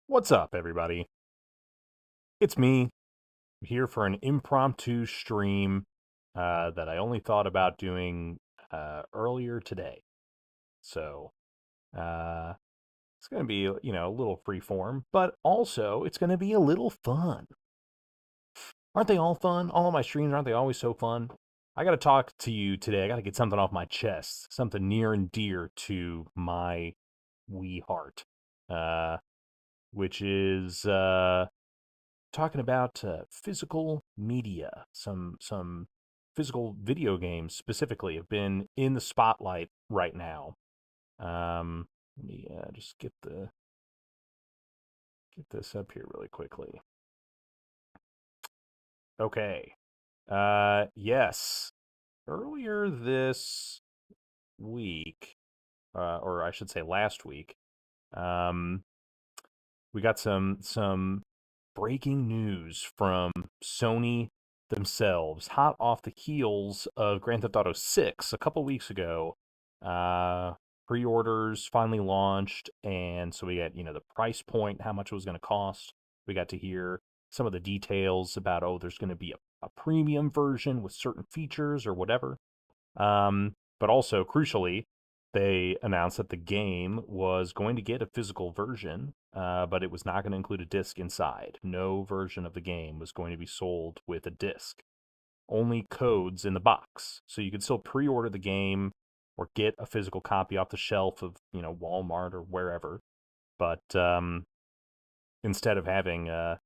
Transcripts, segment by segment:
What's up, everybody? It's me here for an impromptu stream that I only thought about doing earlier today. So uh, it's going to be, a little free form, but also it's going to be a little fun. Aren't they all fun? All of my streams, aren't they always so fun? I got to talk to you today. I got to get something off my chest, something near and dear to my wee heart, uh, which is talking about physical media. Some physical video games specifically have been in the spotlight right now. Let me just get this up here really quickly. Okay. Yes. Earlier this week, or I should say last week, um, we got some breaking news from Sony themselves, hot off the heels of Grand Theft Auto 6 a couple weeks ago. Uh, Pre-orders finally launched, and so we got the price point, how much it was going to cost. We got to hear some of the details about there's going to be a premium version with certain features or whatever. But also, crucially, they announced that the game was going to get a physical version, but it was not going to include a disc inside. No version of the game was going to be sold with a disc. Only codes in the box. So you could still pre-order the game or get a physical copy off the shelf of, Walmart or wherever. But instead of having a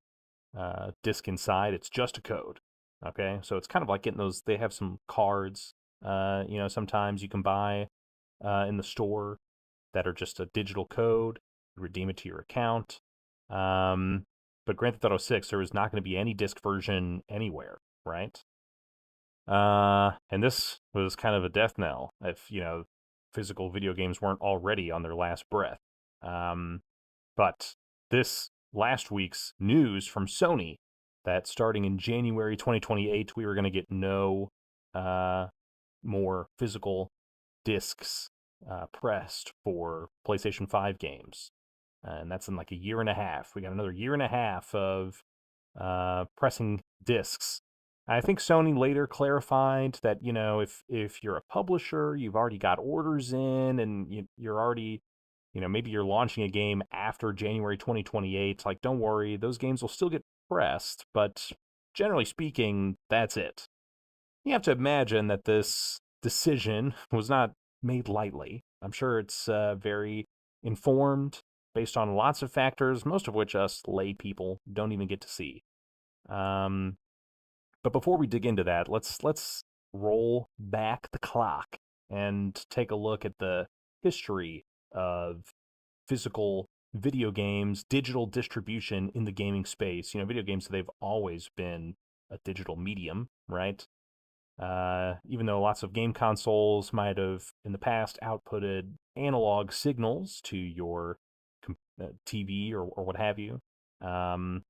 disc inside, it's just a code. Okay, so it's kind of like getting those. They have some cards. Sometimes you can buy in the store that are just a digital code. Redeem it to your account. Um, but Grand Theft Auto 6, there was not going to be any disc version anywhere, right? And this was kind of a death knell if physical video games weren't already on their last breath. Um, but this last week's news from Sony that starting in January 2028, we were going to get no uh, more physical discs pressed for PlayStation 5 games. And that's in like a year and a half. We got another year and a half of pressing discs. I think Sony later clarified that if you're a publisher, you've already got orders in, and you're already maybe you're launching a game after January 2028. Like, don't worry, those games will still get pressed, but generally speaking, that's it. You have to imagine that this decision was not made lightly. I'm sure it's very informed based on lots of factors, most of which us lay people don't even get to see. Um, but before we dig into that, let's roll back the clock and take a look at the history of physical video games, digital distribution in the gaming space. Video games, they've always been a digital medium, right? Even though lots of game consoles might have in the past outputted analog signals to your TV or what have you, um,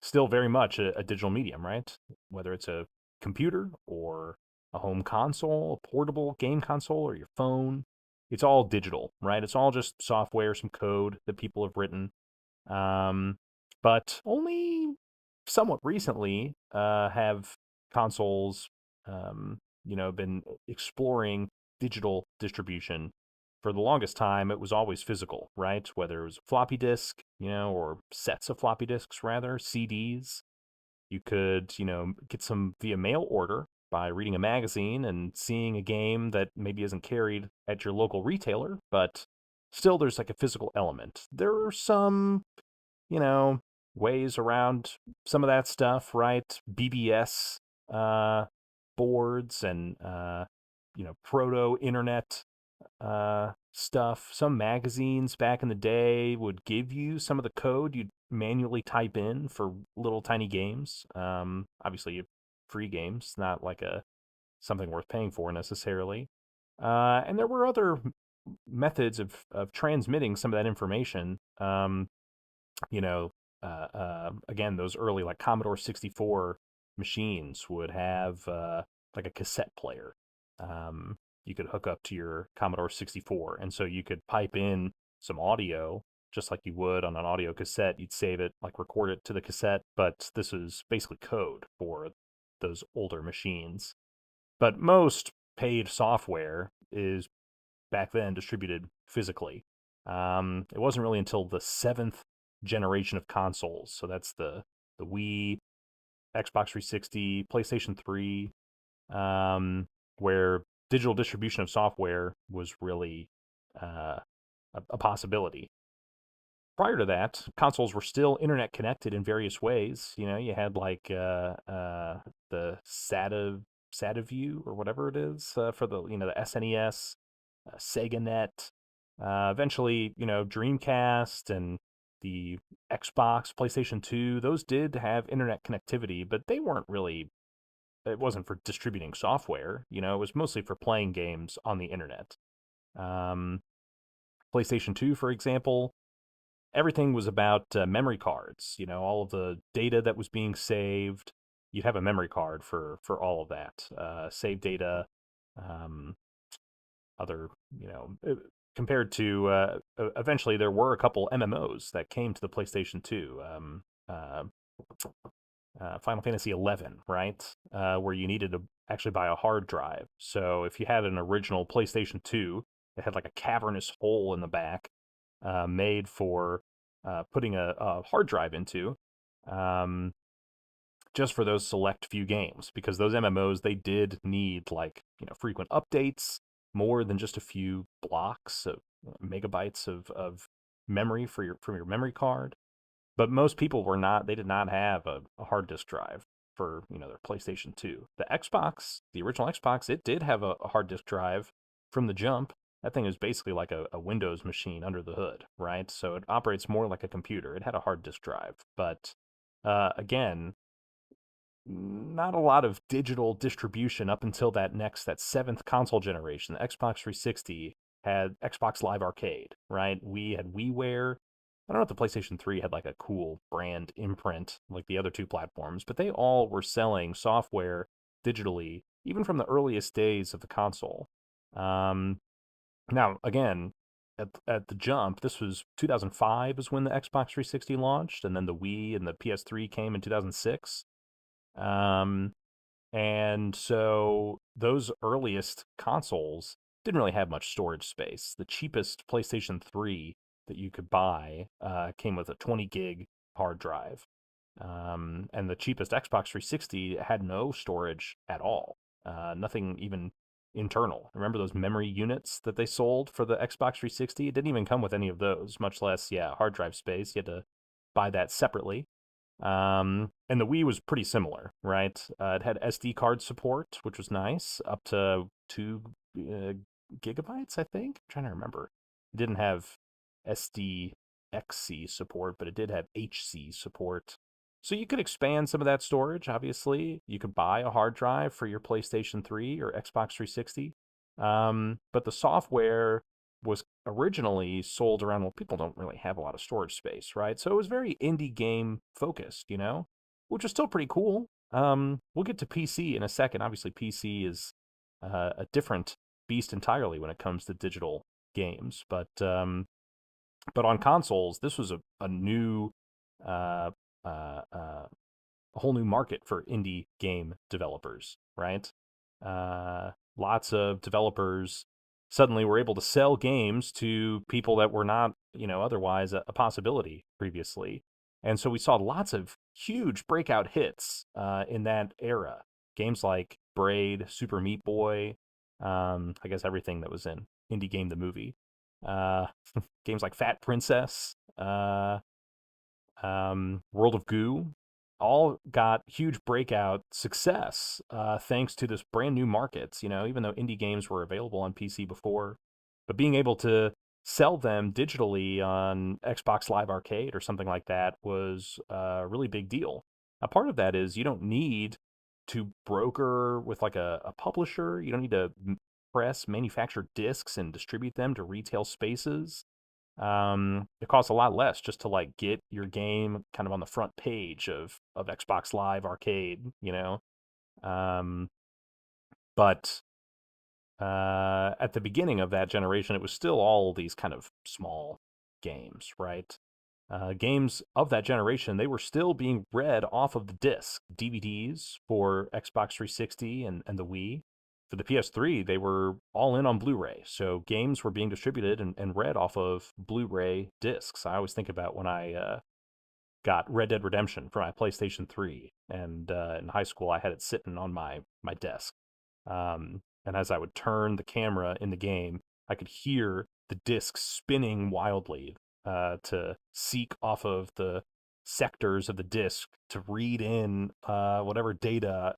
still very much a digital medium, right? Whether it's a computer or a home console, a portable game console, or your phone, it's all digital, right? It's all just software, some code that people have written. Um, but only somewhat recently have consoles, been exploring digital distribution. For the longest time, it was always physical, right? Whether it was a floppy disk, or sets of floppy disks, rather, CDs. You could, get some via mail order by reading a magazine and seeing a game that maybe isn't carried at your local retailer, but still there's like a physical element. There are some, you know, ways around some of that stuff, right? BBS uh, boards and, proto internet stuff. Some magazines back in the day would give you some of the code you'd manually type in for little tiny games. Obviously, free games, not like a something worth paying for necessarily. And there were other methods of transmitting some of that information. You know, Again, those early like Commodore 64 machines would have like a cassette player. Um, you could hook up to your Commodore 64, and so you could pipe in some audio just like you would on an audio cassette. You'd save it, like record it to the cassette, but this is basically code for those older machines. But most paid software is back then distributed physically. It wasn't really until the seventh generation of consoles, so that's the Wii, Xbox 360, PlayStation 3, um, where digital distribution of software was really uh, a possibility. Prior to that, consoles were still internet connected in various ways. You know, you had like the SATA or whatever it is for the the SNES, Sega Net, eventually Dreamcast and the Xbox, PlayStation 2. Those did have internet connectivity, but they weren't really. It wasn't for distributing software. It was mostly for playing games on the internet. Um, PlayStation 2, for example, everything was about memory cards. All of the data that was being saved. You'd have a memory card for all of that. Save data, um, other, compared to eventually there were a couple MMOs that came to the PlayStation 2. Final Fantasy 11, right? Where you needed to actually buy a hard drive. So if you had an original PlayStation 2, it had like a cavernous hole in the back made for putting a hard drive into, um, just for those select few games, because those MMOs, they did need like frequent updates, more than just a few blocks of megabytes of memory for from your memory card. But most people were not, they did not have a hard disk drive for their PlayStation 2. The Xbox, the original Xbox, it did have a hard disk drive from the jump. That thing is basically like a Windows machine under the hood, right? So it operates more like a computer. It had a hard disk drive, but again, not a lot of digital distribution up until that seventh console generation. The Xbox 360 had Xbox Live Arcade, right? We had WiiWare. I don't know if the PlayStation 3 had like a cool brand imprint like the other two platforms, but they all were selling software digitally, even from the earliest days of the console. Um, Now, again, at the jump, this was 2005 is when the Xbox 360 launched, and then the Wii and the PS3 came in 2006. Um, and so those earliest consoles didn't really have much storage space. The cheapest PlayStation 3 that you could buy came with a 20 gig hard drive. And the cheapest Xbox 360 had no storage at all, nothing even internal. Remember those memory units that they sold for the Xbox 360? It didn't even come with any of those, much less, yeah, hard drive space. You had to buy that separately. And the Wii was pretty similar, right? It had SD card support, which was nice, up to 2 gigabytes, I think. I'm trying to remember. It didn't have SDXC support, but it did have HC support. So you could expand some of that storage, obviously. You could buy a hard drive for your PlayStation 3 or Xbox 360. But the software was originally sold around, well, people don't really have a lot of storage space, right? So it was very indie game focused, which is still pretty cool. We'll get to PC in a second. Obviously, PC is a different beast entirely when it comes to digital games, but on consoles, this was a new, uh, a whole new market for indie game developers, right? Lots of developers suddenly were able to sell games to people that were not, otherwise a possibility previously. And so we saw lots of huge breakout hits in that era. Games like Braid, Super Meat Boy, I guess everything that was in Indie Game the Movie. Uh, Games like Fat Princess, World of Goo, all got huge breakout success thanks to this brand new markets. Even though indie games were available on PC before, but being able to sell them digitally on Xbox Live Arcade or something like that was a really big deal. A part of that is you don't need to broker with like a publisher. You don't need to manufacture discs and distribute them to retail spaces. It costs a lot less just to like get your game kind of on the front page of Xbox Live Arcade, Um, but at the beginning of that generation, it was still all these kind of small games, right? Games of that generation, they were still being read off of the disc. DVDs for Xbox 360 and the Wii. For the PS3, they were all in on Blu-ray. So games were being distributed and read off of Blu-ray discs. I always think about when I got Red Dead Redemption for my PlayStation 3, and in high school I had it sitting on my desk. And as I would turn the camera in the game, I could hear the disc spinning wildly to seek off of the sectors of the disc to read in whatever data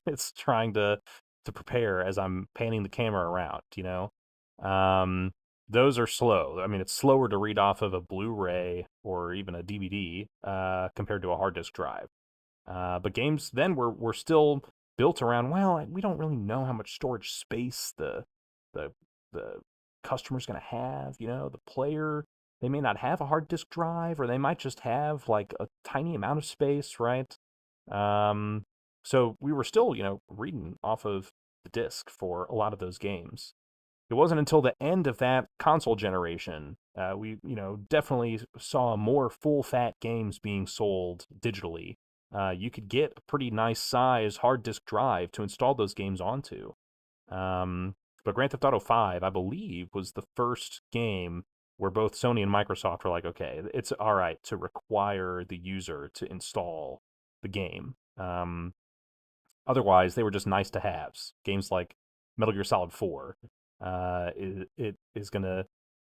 it's trying to prepare as I'm panning the camera around. Um, those are slow. I mean, it's slower to read off of a Blu-ray or even a DVD compared to a hard disk drive. But games then were still built around, well, we don't really know how much storage space the the customer's going to have. The player, they may not have a hard disk drive, or they might just have like a tiny amount of space, right? Um, so we were still, reading off of the disc for a lot of those games. It wasn't until the end of that console generation we definitely saw more full fat games being sold digitally. You could get a pretty nice size hard disk drive to install those games onto. But Grand Theft Auto 5, I believe, was the first game where both Sony and Microsoft were like, okay, it's all right to require the user to install the game. Otherwise, they were just nice to haves. Games like Metal Gear Solid 4 it is going to,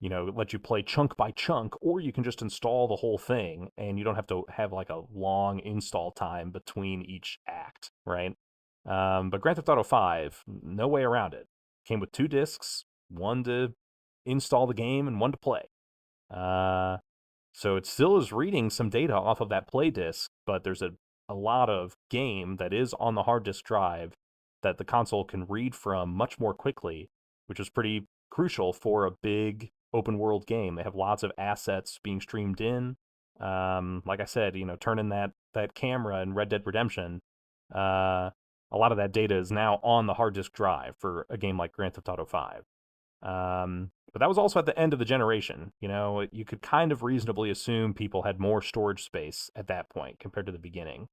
let you play chunk by chunk, or you can just install the whole thing and you don't have to have like a long install time between each act, right? But Grand Theft Auto 5, no way around it. Came with 2 discs, one to install the game and one to play. Uh, so it still is reading some data off of that play disk, but there's a lot of game that is on the hard disk drive that the console can read from much more quickly, which is pretty crucial for a big open world game. They have lots of assets being streamed in. Like I said, turning that camera in Red Dead Redemption, a lot of that data is now on the hard disk drive for a game like Grand Theft Auto 5. But that was also at the end of the generation. You could kind of reasonably assume people had more storage space at that point compared to the beginning.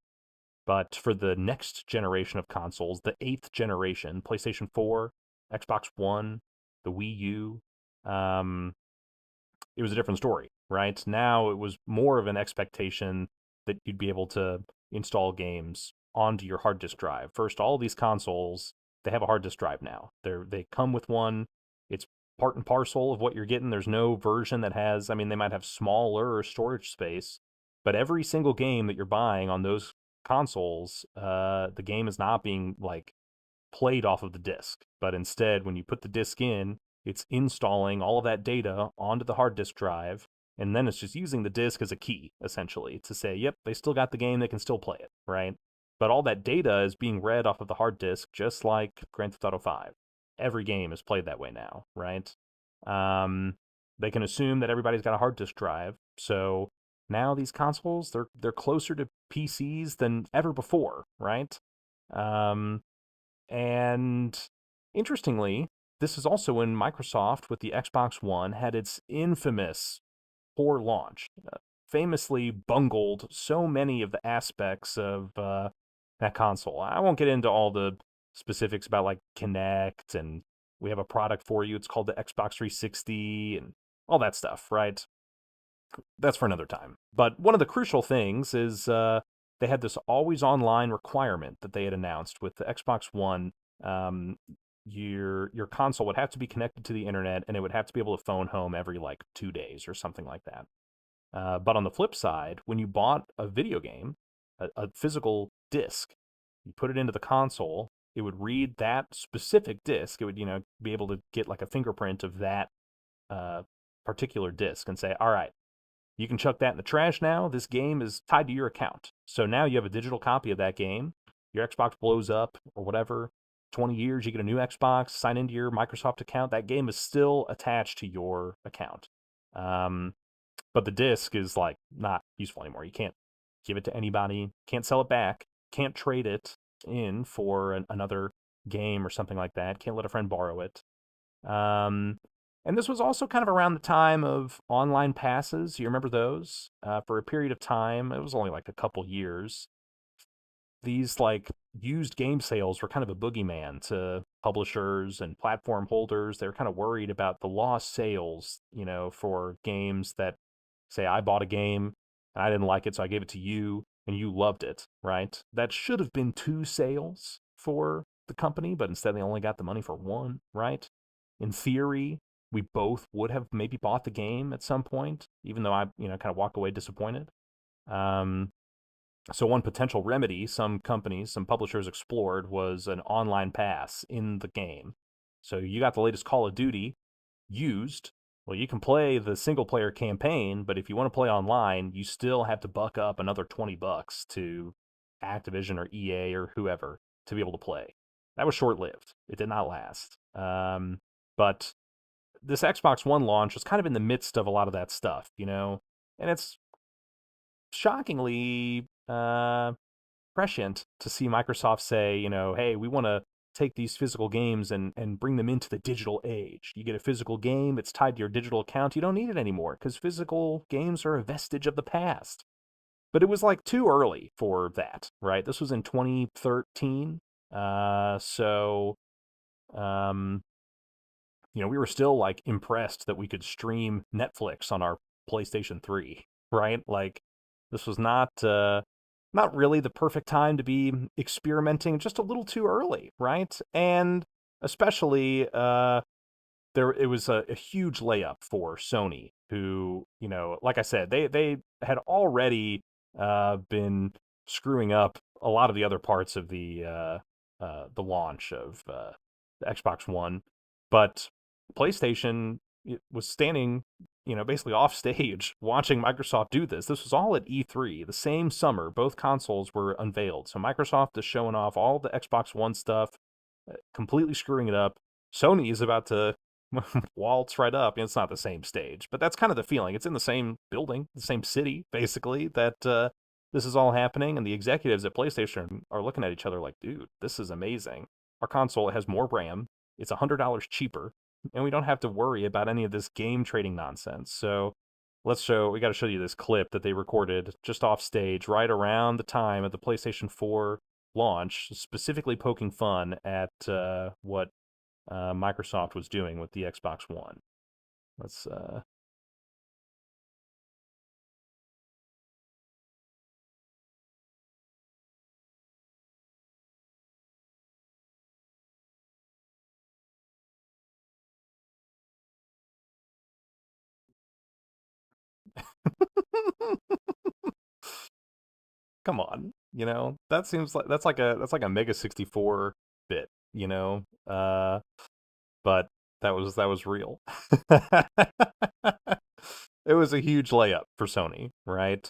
But for the next generation of consoles, the 8th generation, PlayStation 4, Xbox One, the Wii U, um, it was a different story, right? Now it was more of an expectation that you'd be able to install games onto your hard disk drive. First, all these consoles, they have a hard disk drive now. They come with one. It's part and parcel of what you're getting. There's no version that has, I mean, they might have smaller storage space, but every single game that you're buying on those consoles, the game is not being like played off of the disk, but instead, when you put the disk in, it's installing all of that data onto the hard disk drive, and then it's just using the disk as a key, essentially, to say, yep, they still got the game, they can still play it, right? But all that data is being read off of the hard disk, just like Grand Theft Auto 5. Every game is played that way now, right? Um, they can assume that everybody's got a hard disk drive, so now these consoles, they're closer to PCs than ever before, right? Um, and interestingly, this is also when Microsoft, with the Xbox One, had its infamous poor launch. Famously bungled so many of the aspects of that console. I won't get into all the specifics about like Kinect, and we have a product for you. It's called the Xbox 360 and all that stuff, right? That's for another time. But one of the crucial things is they had this always online requirement that they had announced with the Xbox One. Um, your console would have to be connected to the internet, and it would have to be able to phone home every like 2 days or something like that. But on the flip side, when you bought a video game, a physical disc, you put it into the console, it would read that specific disc. It would, be able to get like a fingerprint of that uh, particular disc and say, all right, you can chuck that in the trash now. This game is tied to your account. So now you have a digital copy of that game. Your Xbox blows up or whatever. 20 years, you get a new Xbox, sign into your Microsoft account. That game is still attached to your account. But the disc is like not useful anymore. You can't give it to anybody, can't sell it back, can't trade it in for another game or something like that, can't let a friend borrow it. And this was also kind of around the time of online passes. You remember those? For a period of time, it was only like a couple years. These like used game sales were kind of a boogeyman to publishers and platform holders. They were kind of worried about the lost sales, for games that say I bought a game and I didn't like it, so I gave it to you and you loved it, right? That should have been two sales for the company, but instead they only got the money for one, right? In theory, we both would have maybe bought the game at some point, even though I, kind of walk away disappointed. Um, so one potential remedy some companies, some publishers explored was an online pass in the game. So you got the latest Call of Duty used. Well, you can play the single player campaign, but if you want to play online, you still have to buck up another $20 to Activision or EA or whoever to be able to play. That was short lived. It did not last. But this Xbox One launch was kind of in the midst of a lot of that stuff, and it's shockingly prescient to see Microsoft say, hey, we want to take these physical games and bring them into the digital age. You get a physical game, it's tied to your digital account. You don't need it anymore because physical games are a vestige of the past. But it was like too early for that, right? This was in 2013. So, um, we were still like impressed that we could stream Netflix on our PlayStation 3, right? Like this was not really the perfect time to be experimenting, just a little too early, right? And especially there it was a huge layup for Sony, who, like I said, they had already been screwing up a lot of the other parts of the launch of the Xbox One, but PlayStation was standing, basically off stage watching Microsoft do this. This was all at E3, the same summer. Both consoles were unveiled. So Microsoft is showing off all the Xbox One stuff, completely screwing it up. Sony is about to waltz right up. It's not the same stage, but that's kind of the feeling. It's in the same building, the same city, basically, that this is all happening. And the executives at PlayStation are looking at each other like, dude, this is amazing. Our console has more RAM. It's $100 cheaper, and we don't have to worry about any of this game trading nonsense. So we got to show you this clip that they recorded just off stage right around the time of the PlayStation 4 launch, specifically poking fun at what Microsoft was doing with the Xbox One. Let's come on, that seems like that's like a Mega 64 bit, but that was real. It was a huge layup for Sony, right?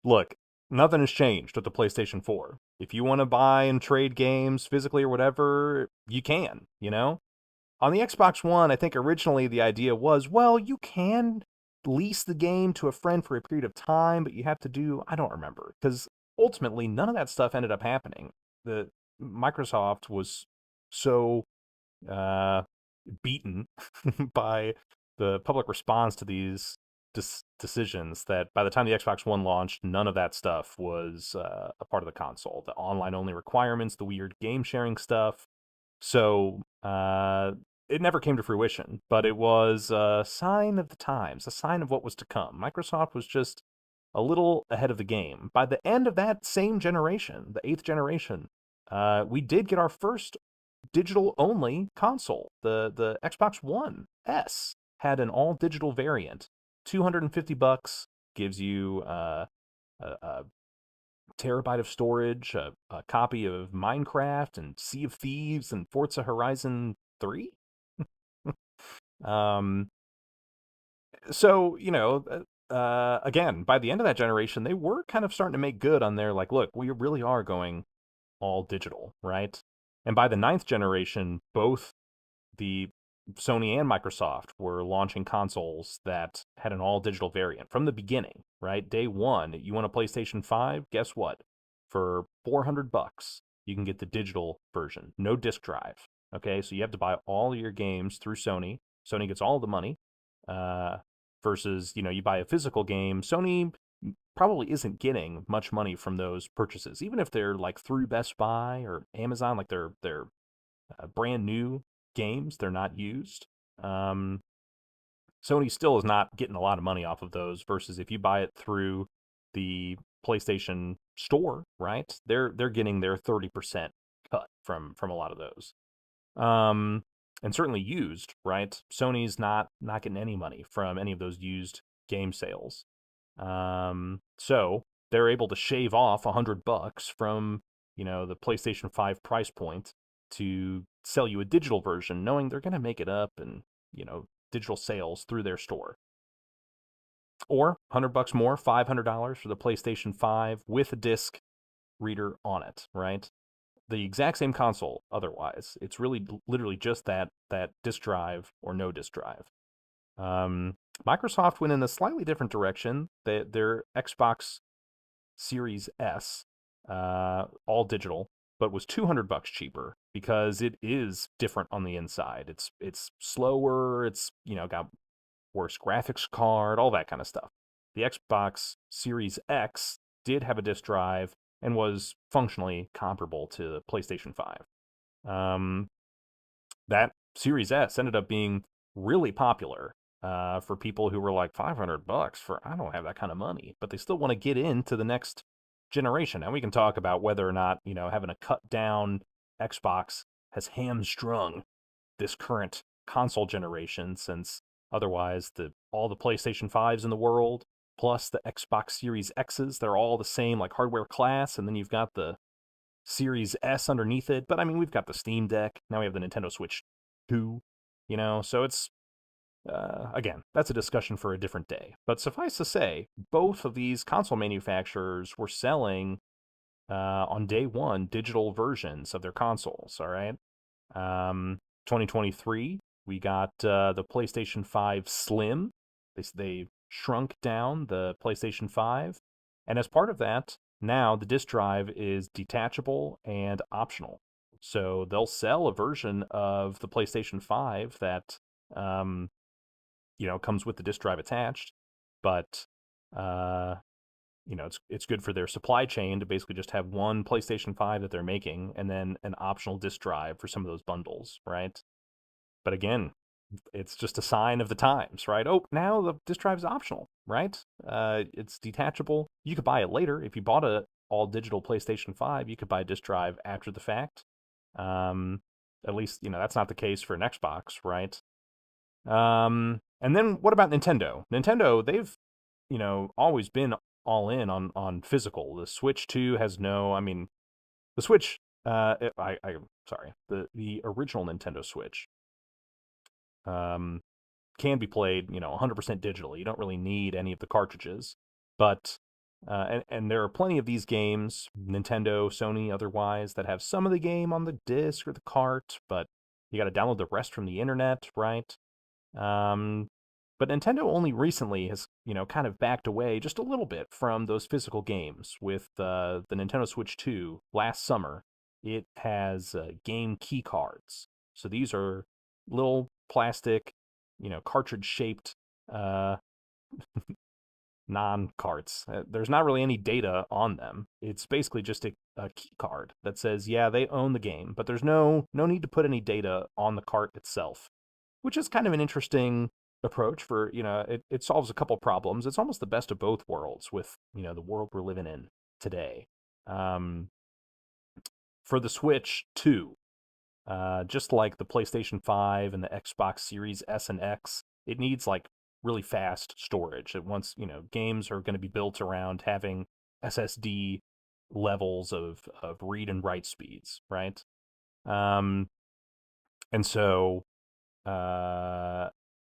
Look, nothing has changed with the PlayStation 4. If you want to buy and trade games physically or whatever, you can. On the Xbox One, I think originally the idea was, well, you can lease the game to a friend for a period of time, but you have to do, I don't remember, because ultimately none of that stuff ended up happening. The Microsoft was so uh, beaten by the public response to these decisions that by the time the Xbox One launched, none of that stuff was a part of the console. The online only requirements, the weird game sharing stuff. So it never came to fruition, but it was a sign of the times, a sign of what was to come. Microsoft was just a little ahead of the game. By the end of that same generation, the eighth generation, we did get our first digital only console. The Xbox One S had an all digital variant. $250 gives you a terabyte of storage, a copy of Minecraft and Sea of Thieves and Forza Horizon 3. um, so, again, by the end of that generation, they were kind of starting to make good on their, like, look, we really are going all digital, right? And by the ninth generation, both the Sony and Microsoft were launching consoles that had an all digital variant from the beginning, right? Day one, you want a PlayStation 5? Guess what? For $400, you can get the digital version, no disc drive. Okay, so you have to buy all your games through Sony. Sony gets all the money. Versus, you buy a physical game, Sony probably isn't getting much money from those purchases, even if they're like through Best Buy or Amazon, like they're brand new games, they're not used. Um, Sony still is not getting a lot of money off of those. Versus if you buy it through the PlayStation Store, right? They're getting their 30% cut from a lot of those. Um, and certainly used, right? Sony's not getting any money from any of those used game sales. So they're able to shave off $100 from the PlayStation 5 price point to sell you a digital version, knowing they're going to make it up and digital sales through their store. Or $100 more, $500 for the PlayStation 5 with a disc reader on it, right? The exact same console otherwise. It's really literally just that disk drive or no disk drive. Microsoft went in a slightly different direction. Their Xbox Series S, all digital, but was $200 cheaper because it is different on the inside. It's slower. It's got worse graphics card, all that kind of stuff. The Xbox Series X did have a disk drive and was functionally comparable to the PlayStation 5. That Series S ended up being really popular for people who were like $500 for, I don't have that kind of money, but they still want to get into the next generation. And we can talk about whether or not, having a cut down Xbox has hamstrung this current console generation, since otherwise all the PlayStation 5s in the world plus the Xbox Series X's, they're all the same like hardware class, and then you've got the Series S underneath it. But I mean, we've got the Steam Deck, now we have the Nintendo Switch 2, so it's again, that's a discussion for a different day. But suffice to say, both of these console manufacturers were selling on day one digital versions of their consoles. All right, 2023, we got the PlayStation 5 Slim. They shrunk down the PlayStation 5, and as part of that, now the disc drive is detachable and optional. So they'll sell a version of the PlayStation 5 that comes with the disk drive attached, but it's good for their supply chain to basically just have one PlayStation 5 that they're making and then an optional disk drive for some of those bundles, right? But again, it's just a sign of the times, right? Oh, now the disk drive is optional, right? It's detachable. You could buy it later. If you bought a all digital PlayStation 5, you could buy a disk drive after the fact. At least, that's not the case for an Xbox, right? And then what about Nintendo? Nintendo, they've, always been all in on physical. The Switch 2 has no, I mean, the Switch, sorry, the original Nintendo Switch, can be played, 100% digitally. You don't really need any of the cartridges. But, and there are plenty of these games, Nintendo, Sony, otherwise, that have some of the game on the disc or the cart, but you got to download the rest from the internet, right? But Nintendo only recently has, kind of backed away just a little bit from those physical games with the Nintendo Switch 2 last summer. It has game key cards. So these are little plastic, cartridge-shaped non-carts. There's not really any data on them. It's basically just a key card that says, yeah, they own the game, but there's no need to put any data on the cart itself, which is kind of an interesting approach for, it solves a couple problems. It's almost the best of both worlds with, the world we're living in today. For the Switch 2, just like the PlayStation 5 and the Xbox Series S and X, it needs like really fast storage. It wants, games are going to be built around having SSD levels of read and write speeds, right? And so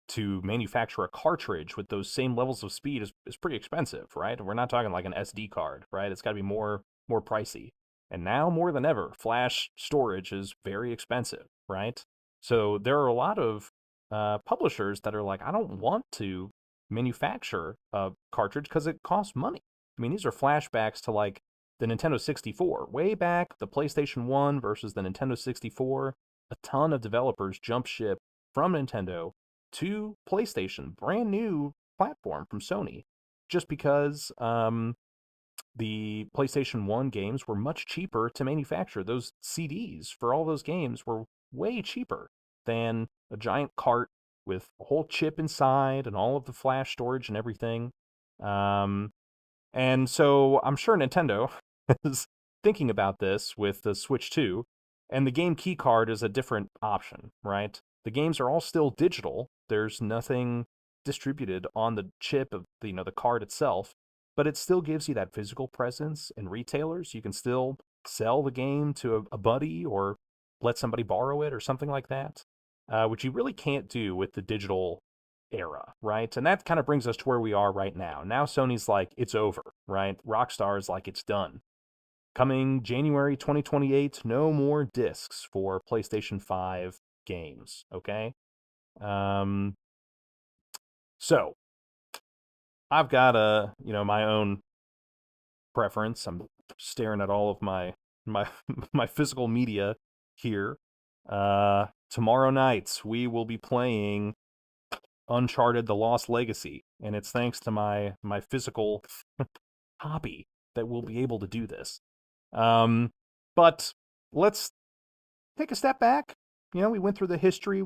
to manufacture a cartridge with those same levels of speed is pretty expensive, right? We're not talking like an SD card, right? It's got to be more pricey. And now more than ever, flash storage is very expensive, right? So there are a lot of publishers that are like, I don't want to manufacture a cartridge because it costs money. I mean, these are flashbacks to like the Nintendo 64. Way back, the PlayStation 1 versus the Nintendo 64, a ton of developers jumped ship from Nintendo to PlayStation, brand new platform from Sony, just because the PlayStation 1 games were much cheaper to manufacture. Those CDs for all those games were way cheaper than a giant cart with a whole chip inside and all of the flash storage and everything. Um, and so I'm sure Nintendo is thinking about this with the Switch 2, and the game key card is a different option, right? The games are all still digital. There's nothing distributed on the chip of the card itself, but it still gives you that physical presence in retailers. You can still sell the game to a buddy or let somebody borrow it or something like that, which you really can't do with the digital era, right? And that kind of brings us to where we are right now. Now Sony's like, it's over, right? Rockstar is like, it's done. Coming January 2028, no more discs for PlayStation 5 games, okay? Um, so I've got my own preference. I'm staring at all of my my physical media here. Tomorrow night we will be playing Uncharted: The Lost Legacy, and it's thanks to my physical hobby that we'll be able to do this. But let's take a step back. We went through the history.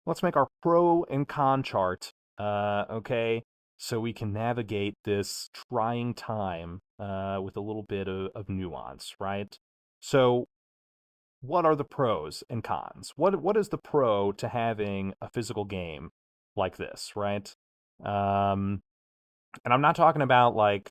Let's make our pro and con chart. Okay, so we can navigate this trying time with a little bit of nuance, right? So, what are the pros and cons? What is the pro to having a physical game like this, right? Um, and I'm not talking about like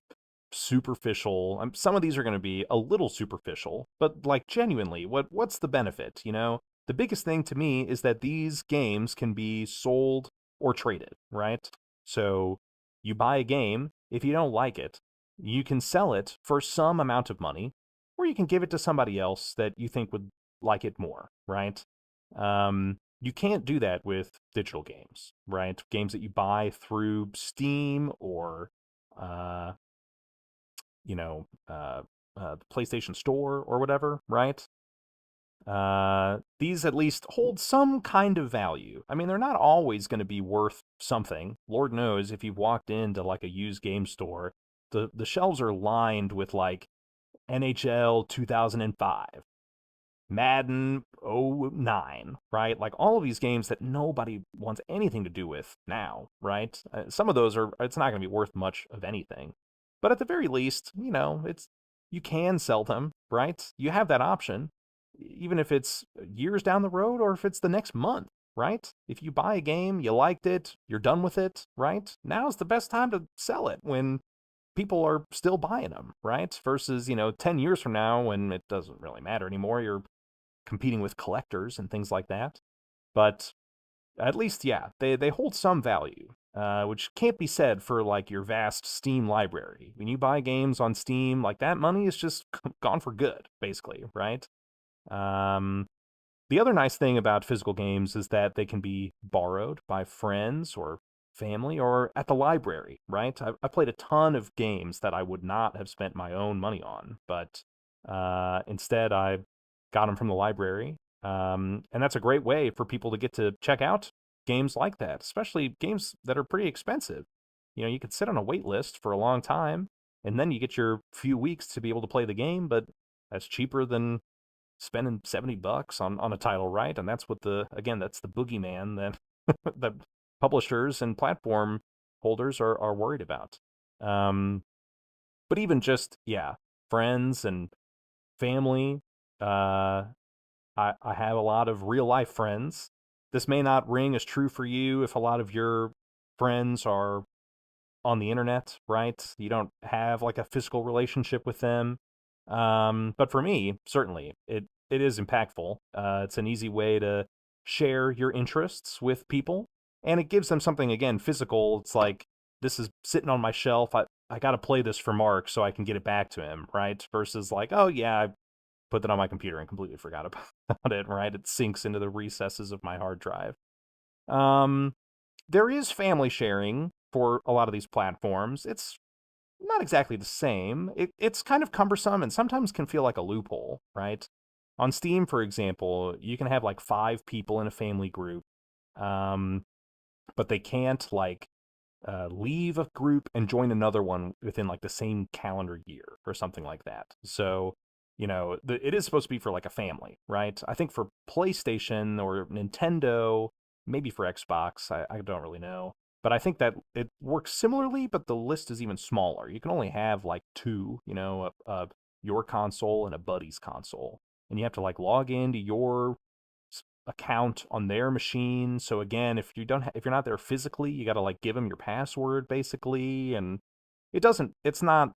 superficial. Some of these are going to be a little superficial, but like genuinely, what's the benefit? The biggest thing to me is that these games can be sold or traded, right? So you buy a game, if you don't like it, you can sell it for some amount of money, or you can give it to somebody else that you think would like it more, right? You can't do that with digital games, right? Games that you buy through Steam or uh, you know, the PlayStation Store or whatever, right? These at least hold some kind of value. I mean, they're not always going to be worth something. Lord knows if you've walked into like a used game store, the shelves are lined with like NHL 2005, Madden '09, right? Like all of these games that nobody wants anything to do with now, right? Some of those it's not going to be worth much of anything. But at the very least, you can sell them, right? You have that option, even if it's years down the road or if it's the next month, right? If you buy a game, you liked it, you're done with it, right? Now's the best time to sell it when people are still buying them, right? Versus, 10 years from now when it doesn't really matter anymore. You're competing with collectors and things like that. But at least, yeah, they hold some value, which can't be said for like your vast Steam library. When you buy games on Steam, like that money is just gone for good, basically, right? Um, the other nice thing about physical games is that they can be borrowed by friends or family or at the library, right? I played a ton of games that I would not have spent my own money on, but instead I got them from the library. And that's a great way for people to get to check out games like that, especially games that are pretty expensive. You could sit on a wait list for a long time, and then you get your few weeks to be able to play the game, but that's cheaper than spending $70 on a title, right? And that's that's the boogeyman that the publishers and platform holders are worried about. Um, but even just, yeah, friends and family, uh, I have a lot of real life friends. This may not ring as true for you if a lot of your friends are on the internet, right? You don't have like a physical relationship with them. But for me, certainly, it is impactful. It's an easy way to share your interests with people, and it gives them something again physical. It's like this is sitting on my shelf. I got to play this for Mark so I can get it back to him, right? Versus like, oh yeah, I put that on my computer and completely forgot about it, right? It sinks into the recesses of my hard drive. Um, there is family sharing for a lot of these platforms. It's not exactly the same. It's kind of cumbersome and sometimes can feel like a loophole, right? On Steam, for example, you can have like 5 people in a family group. Um, but they can't like leave a group and join another one within like the same calendar year or something like that. So, it is supposed to be for like a family, right? I think for PlayStation or Nintendo, maybe for Xbox, I don't really know. But I think that it works similarly, but the list is even smaller. You can only have like two, your console and a buddy's console. And you have to like log into your account on their machine. So again, if you're not there physically, you got to like give them your password basically, and it's not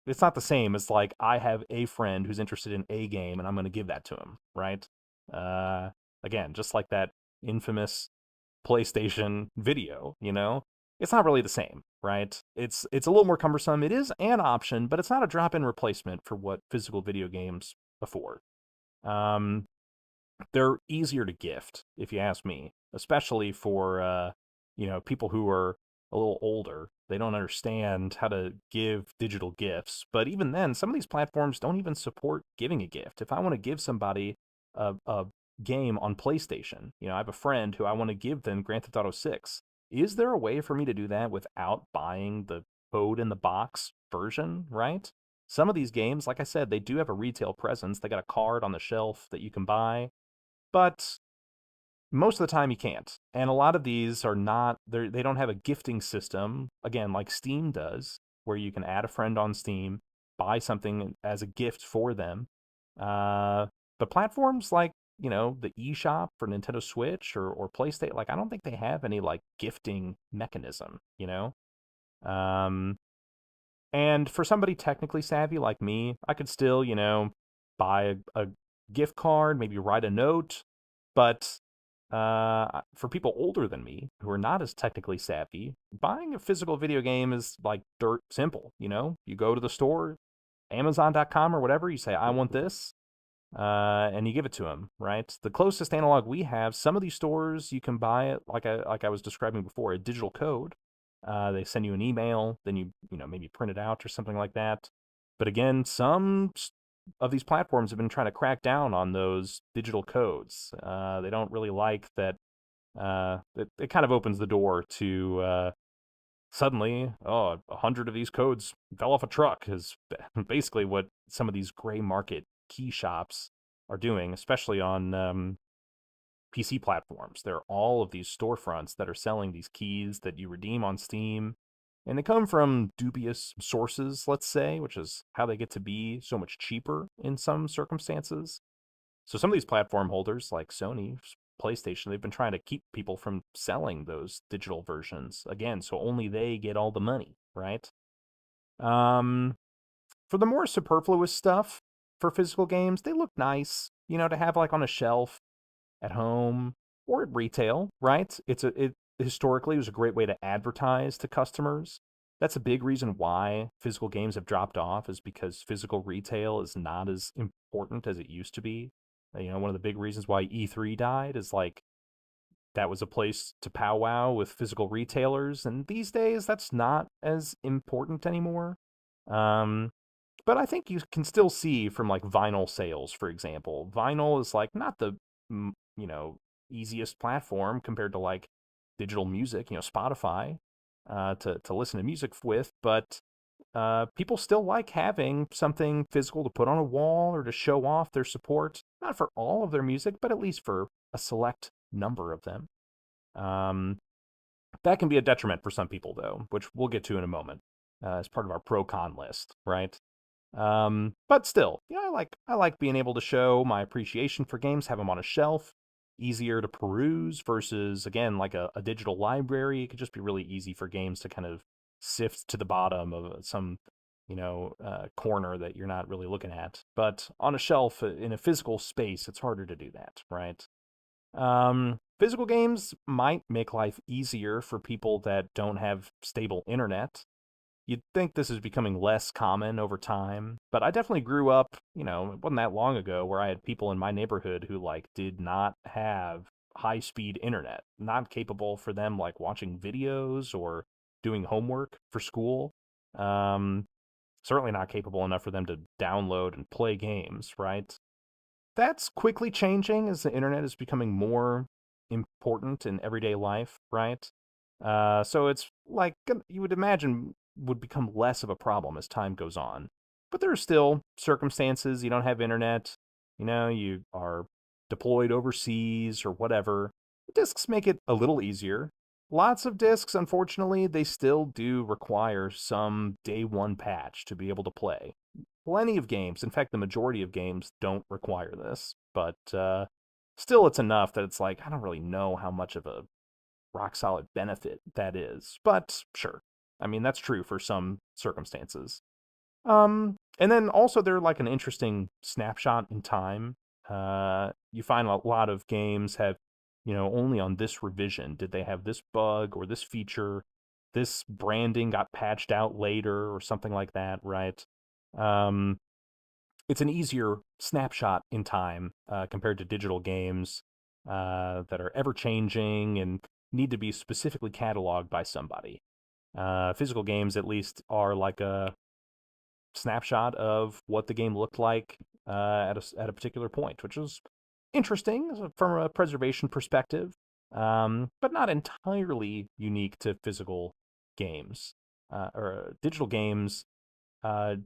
the same as like I have a friend who's interested in a game and I'm going to give that to him, right? Uh, Again, just like that infamous PlayStation video. It's not really the same, right? It's a little more cumbersome. It is an option, but it's not a drop-in replacement for what physical video games afford. Um, they're easier to gift, if you ask me, especially for people who are a little older. They don't understand how to give digital gifts. But even then, some of these platforms don't even support giving a gift. If I want to give somebody a game on PlayStation, I have a friend who I want to give them Grand Theft Auto 6. Is there a way for me to do that without buying the code in the box version, right? Some of these games, like I said, they do have a retail presence. They got a card on the shelf that you can buy, but most of the time you can't. And a lot of these are not, they don't have a gifting system, again, like Steam does, where you can add a friend on Steam, buy something as a gift for them. But platforms like, the eShop for Nintendo Switch or PlayStation, like, I don't think they have any, like, gifting mechanism. Um, and for somebody technically savvy like me, I could still, buy a gift card, maybe write a note. But for people older than me who are not as technically savvy, buying a physical video game is like dirt simple. You go to the store, Amazon.com or whatever, you say, I want this, and you give it to them, right? The closest analog we have, some of these stores you can buy it like I was describing before, a digital code. They send you an email, then you maybe print it out or something like that. But again, some of these platforms have been trying to crack down on those digital codes. They don't really like that. It kind of opens the door to suddenly, 100 of these codes fell off a truck is basically what some of these gray market key shops are doing, especially on PC platforms. There are all of these storefronts that are selling these keys that you redeem on Steam. And they come from dubious sources, let's say, which is how they get to be so much cheaper in some circumstances. So some of these platform holders, like Sony, PlayStation, they've been trying to keep people from selling those digital versions again, so only they get all the money, right? Um, for the more superfluous stuff for physical games, they look nice, to have like on a shelf at home or at retail, right? It historically was a great way to advertise to customers. That's a big reason why physical games have dropped off, is because physical retail is not as important as it used to be. One of the big reasons why E3 died is like that was a place to powwow with physical retailers, and these days that's not as important anymore. Um, but I think you can still see from like vinyl sales, for example. Vinyl is like not the you know easiest platform compared to like digital music, Spotify, to listen to music with, but people still like having something physical to put on a wall or to show off their support, not for all of their music, but at least for a select number of them. Um, that can be a detriment for some people, though, which we'll get to in a moment as part of our pro con list, right? But still, yeah, I like being able to show my appreciation for games, have them on a shelf, easier to peruse versus again like a digital library. It could just be really easy for games to kind of sift to the bottom of some corner that you're not really looking at. But on a shelf in a physical space, it's harder to do that, right? Physical games might make life easier for people that don't have stable internet. You'd think this is becoming less common over time, but I definitely grew up, it wasn't that long ago where I had people in my neighborhood who like did not have high-speed internet, not capable for them like watching videos or doing homework for school. Um, Certainly not capable enough for them to download and play games, right? That's quickly changing as the internet is becoming more important in everyday life, right? So it's like you would imagine would become less of a problem as time goes on. But there are still circumstances you don't have internet, you are deployed overseas or whatever. Discs make it a little easier. Lots of discs, unfortunately, they still do require some day one patch to be able to play. Plenty of games, in fact, the majority of games don't require this, but still it's enough that it's like, I don't really know how much of a rock solid benefit that is. But sure. I mean, that's true for some circumstances. And then also they're like an interesting snapshot in time. You find a lot of games have, only on this revision did they have this bug or this feature. This branding got patched out later or something like that, right? Um, it's an easier snapshot in time compared to digital games that are ever changing and need to be specifically cataloged by somebody. Physical games, at least, are like a snapshot of what the game looked like at a particular point, which is interesting from a preservation perspective, but not entirely unique to physical games. Or digital games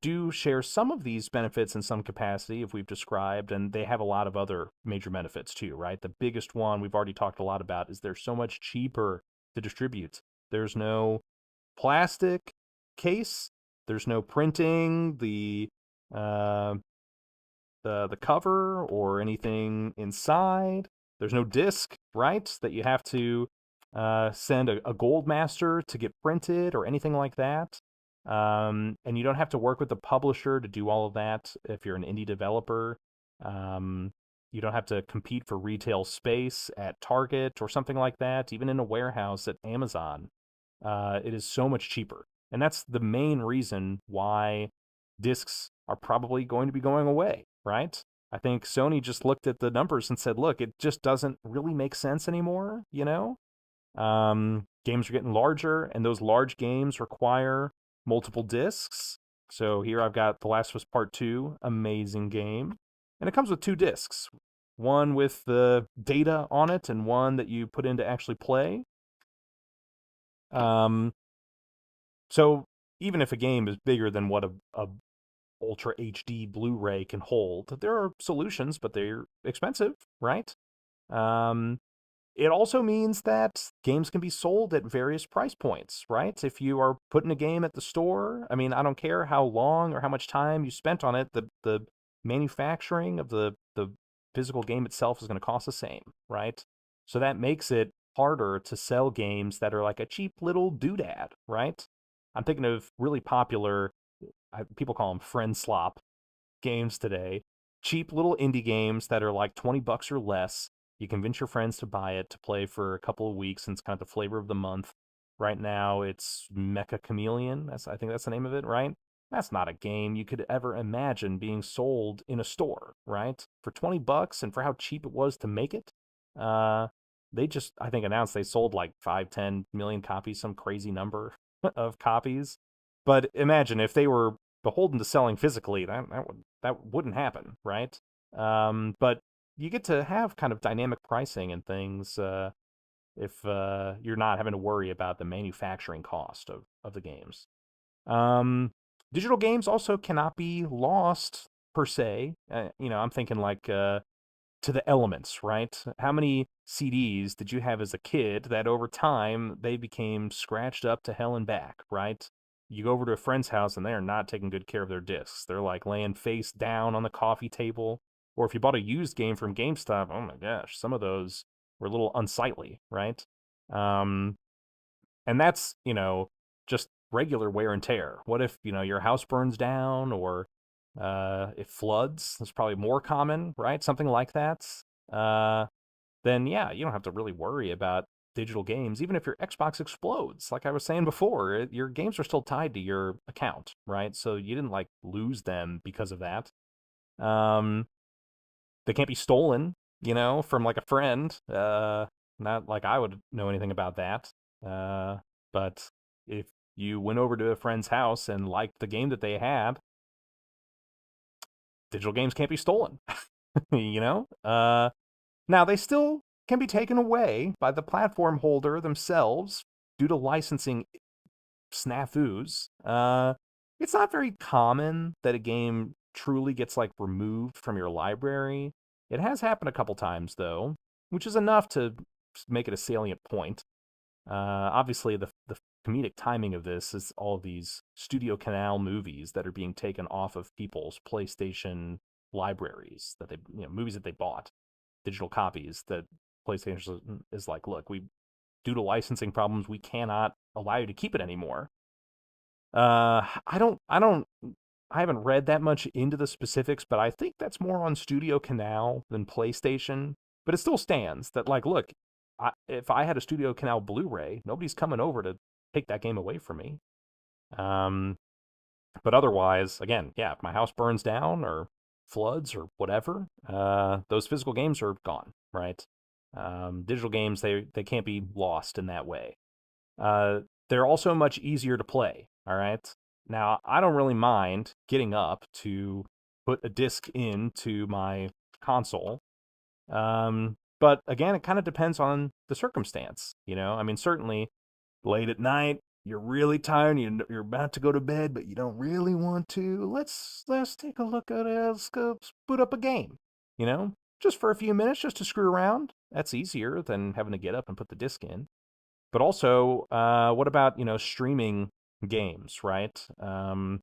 do share some of these benefits in some capacity, if we've described, and they have a lot of other major benefits too, right? The biggest one we've already talked a lot about is they're so much cheaper to distribute. There's no plastic case. There's no printing uh, the cover or anything inside. There's no disc, right? That you have to send a gold master to get printed or anything like that. And you don't have to work with the publisher to do all of that if you're an indie developer. You don't have to compete for retail space at Target or something like that, even in a warehouse at Amazon. It is so much cheaper. And that's the main reason why discs are probably going to be going away, right? I think Sony just looked at the numbers and said, look, it just doesn't really make sense anymore, Games are getting larger, and those large games require multiple discs. So here I've got The Last of Us Part 2, amazing game. And it comes with 2 discs, one with the data on it and one that you put in to actually play. Um, so even if a game is bigger than what a Ultra HD Blu-ray can hold, there are solutions, but they're expensive, right? Um, it also means that games can be sold at various price points, right? If you are putting a game at the store, I mean, I don't care how long or how much time you spent on it, the manufacturing of the physical game itself is going to cost the same, right? So that makes it harder to sell games that are like a cheap little doodad, right? I'm thinking of really popular, people call them friend slop games today. Cheap little indie games that are like 20 bucks or less. You convince your friends to buy it to play for a couple of weeks, and it's kind of the flavor of the month. Right now, it's Mecha Chameleon. I think that's the name of it, right? That's not a game you could ever imagine being sold in a store, right? For 20 bucks and for how cheap it was to make it. Uh, they just, I think, announced they sold like 5-10 million copies, some crazy number of copies. But imagine if they were beholden to selling physically, that wouldn't happen, right? But you get to have kind of dynamic pricing and things if you're not having to worry about the manufacturing cost of the games. Digital games also cannot be lost per se. I'm thinking like to the elements, right? How many CDs did you have as a kid that over time they became scratched up to hell and back, right? You go over to a friend's house and they're not taking good care of their discs. They're like laying face down on the coffee table. Or if you bought a used game from GameStop, oh my gosh, some of those were a little unsightly, right? Um, and that's, just regular wear and tear. What if, your house burns down or it floods? That's probably more common, right? Something like that. Uh, then yeah, you don't have to really worry about digital games. Even if your Xbox explodes, like I was saying before, your games are still tied to your account, right? So you didn't like lose them because of that. Um, they can't be stolen, from like a friend. Not like I would know anything about that. But if you went over to a friend's house and liked the game that they had, digital games can't be stolen. you know? Now they still can be taken away by the platform holder themselves due to licensing snafus. It's not very common that a game truly gets like removed from your library. It has happened a couple times though, which is enough to make it a salient point. Obviously, the comedic timing of this is all of these Studio Canal movies that are being taken off of people's PlayStation libraries that they, movies that they bought, digital copies that PlayStation is like, look, we due to licensing problems, we cannot allow you to keep it anymore. I haven't read that much into the specifics, but I think that's more on Studio Canal than PlayStation. But it still stands that, like, look, if I had a Studio Canal Blu-ray, nobody's coming over to take that game away from me. Um, but otherwise, again, yeah, if my house burns down or floods or whatever, those physical games are gone, right? Digital games, they can't be lost in that way. Uh, they're also much easier to play, all right? Now, I don't really mind getting up to put a disc into my console. But again, it kind of depends on the circumstance, I mean, certainly late at night, you're really tired, you're about to go to bed, but you don't really want to. Let's take a look at it. Let's go boot up a game, just for a few minutes, just to screw around. That's easier than having to get up and put the disc in. But also, what about streaming games, right? On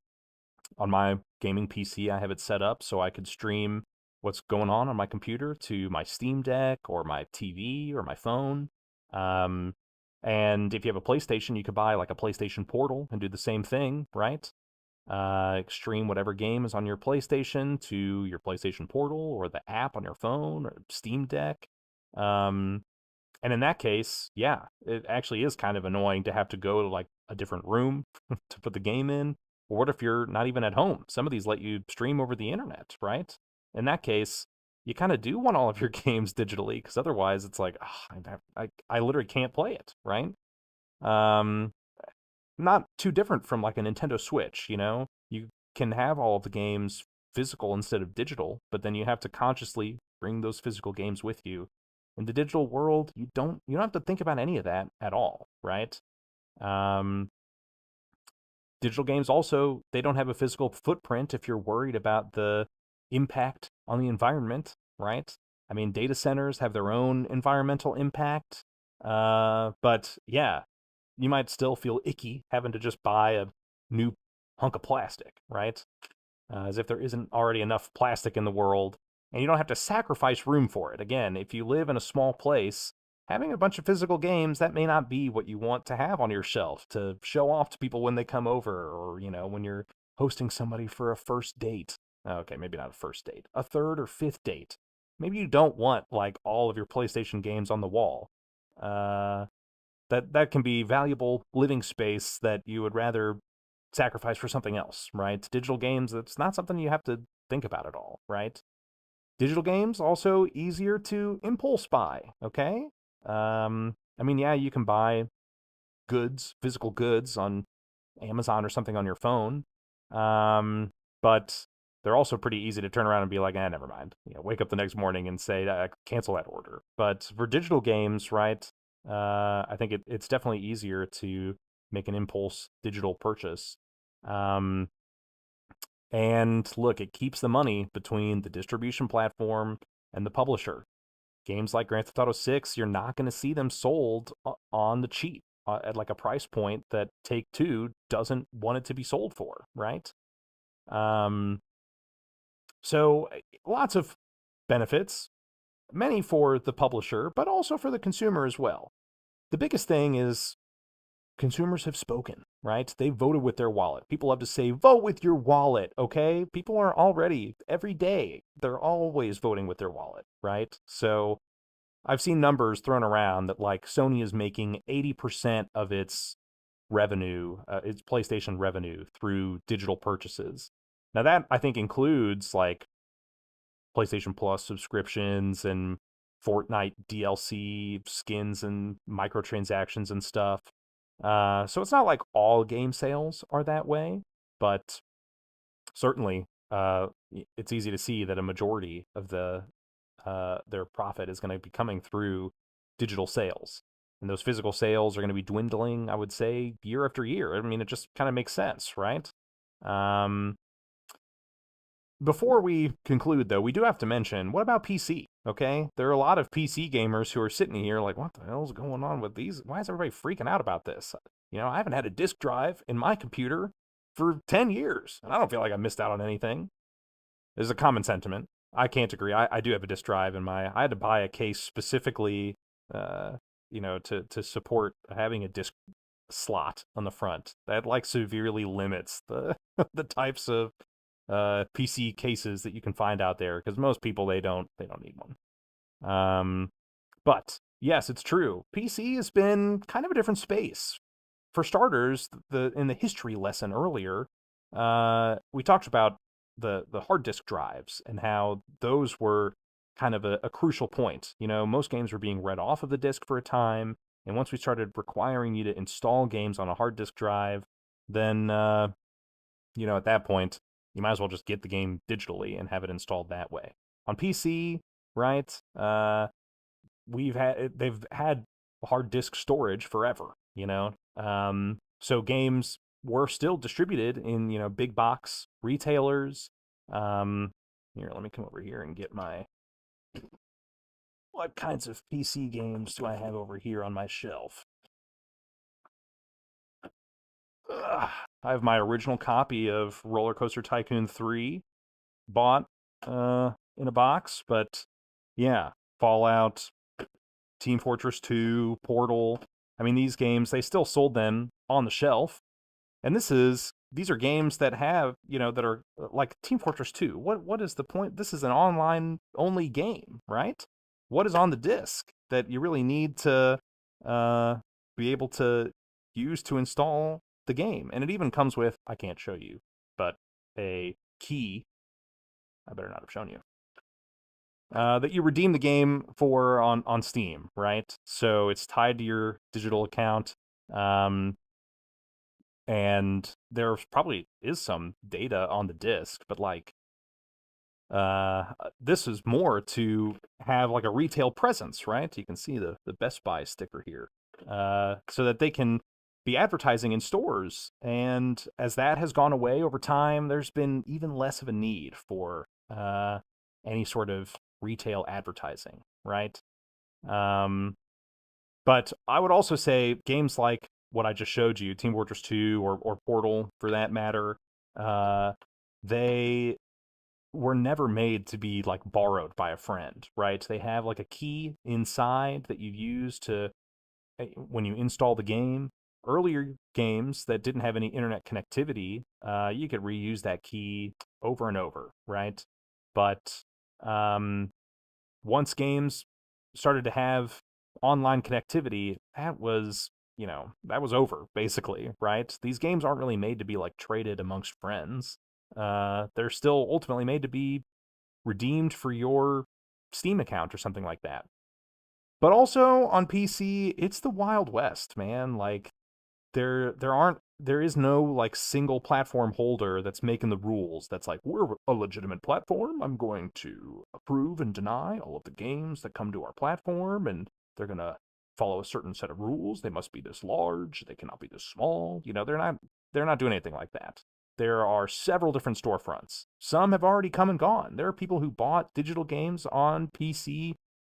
my gaming PC, I have it set up so I could stream what's going on my computer to my Steam Deck or my TV or my phone. Um, and if you have a PlayStation, you could buy like a PlayStation Portal and do the same thing, right? Stream whatever game is on your PlayStation to your PlayStation Portal or the app on your phone or Steam Deck. Um, and in that case, yeah, it actually is kind of annoying to have to go to like a different room to put the game in. Or what if you're not even at home? Some of these let you stream over the internet, right? In that case, you kind of do want all of your games digitally because otherwise it's like, I literally can't play it, right? Um, Not too different from like a Nintendo Switch, You can have all of the games physical instead of digital, but then you have to consciously bring those physical games with you. In the digital world, you don't have to think about any of that at all, right? Um, Digital games also, they don't have a physical footprint if you're worried about the impact on the environment, right? I mean, data centers have their own environmental impact. But yeah, you might still feel icky having to just buy a new hunk of plastic, right? As if there isn't already enough plastic in the world, and you don't have to sacrifice room for it. Again, if you live in a small place, having a bunch of physical games, that may not be what you want to have on your shelf to show off to people when they come over, or, when you're hosting somebody for a first date. Okay, maybe not a first date, a third or fifth date. Maybe you don't want like all of your PlayStation games on the wall. Uh, that can be valuable living space that you would rather sacrifice for something else, right? Digital games, it's not something you have to think about at all, right? Digital games also easier to impulse buy, okay? I mean, yeah, you can buy goods, physical goods on Amazon or something on your phone. But they're also pretty easy to turn around and be like, never mind. Wake up the next morning and say, cancel that order. But for digital games, right, I think it's definitely easier to make an impulse digital purchase. Um, and look, it keeps the money between the distribution platform and the publisher. Games like Grand Theft Auto 6, you're not going to see them sold on the cheap at like a price point that Take-Two doesn't want it to be sold for, right? Um, so lots of benefits, many for the publisher, but also for the consumer as well. The biggest thing is consumers have spoken, right? They voted with their wallet. People love to say, vote with your wallet, okay? People are already, every day, they're always voting with their wallet, right? So I've seen numbers thrown around that like Sony is making 80% of its revenue, its PlayStation revenue through digital purchases. Now that I think includes like PlayStation Plus subscriptions and Fortnite DLC skins and microtransactions and stuff. So it's not like all game sales are that way, but certainly it's easy to see that a majority of the their profit is going to be coming through digital sales. And those physical sales are going to be dwindling, I would say, year after year. I mean, it just kind of makes sense, right? Um, Before we conclude, though, we do have to mention, what about PC? Okay, there are a lot of PC gamers who are sitting here like, what the hell's going on with these? Why is everybody freaking out about this? I haven't had a disk drive in my computer for 10 years, and I don't feel like I missed out on anything. This is a common sentiment. I can't agree. I do have a disk drive in my. I had to buy a case specifically, to support having a disk slot on the front. That like severely limits the the types of PC cases that you can find out there, because most people they don't need one. But yes, it's true. PC has been kind of a different space. For starters, in the history lesson earlier, we talked about the hard disk drives and how those were kind of a crucial point. Most games were being read off of the disk for a time, and once we started requiring you to install games on a hard disk drive, then at that point, you might as well just get the game digitally and have it installed that way. On PC, right? They've had hard disk storage forever, so games were still distributed in, big box retailers. Here, let me come over here and get what kinds of PC games do I have over here on my shelf? Ugh. I have my original copy of Roller Coaster Tycoon 3 bought in a box, but yeah, Fallout, Team Fortress 2, Portal. I mean, these games, they still sold them on the shelf. And these are games that have, that are like Team Fortress 2. What is the point? This is an online only game, right? What is on the disc that you really need to be able to use to install the game? And it even comes with, I can't show you, but a key. I better not have shown you. That you redeem the game for on Steam, right? So it's tied to your digital account. And there probably is some data on the disc, but like this is more to have like a retail presence, right? You can see the Best Buy sticker here, so that they can be advertising in stores. And as that has gone away over time, there's been even less of a need for any sort of retail advertising, right? But I would also say games like what I just showed you, Team Fortress 2 or Portal for that matter, they were never made to be like borrowed by a friend, right? They have like a key inside that you use to when you install the game. Earlier games that didn't have any internet connectivity, you could reuse that key over and over, right? But once games started to have online connectivity, that was over, basically, right? These games aren't really made to be like traded amongst friends. They're still ultimately made to be redeemed for your Steam account or something like that. But also on PC, it's the Wild West, man. Like there is no like single platform holder that's making the rules. That's like, we're a legitimate platform. I'm going to approve and deny all of the games that come to our platform, and they're gonna follow a certain set of rules. They must be this large. They cannot be this small. They're not doing anything like that. There are several different storefronts. Some have already come and gone. There are people who bought digital games on PC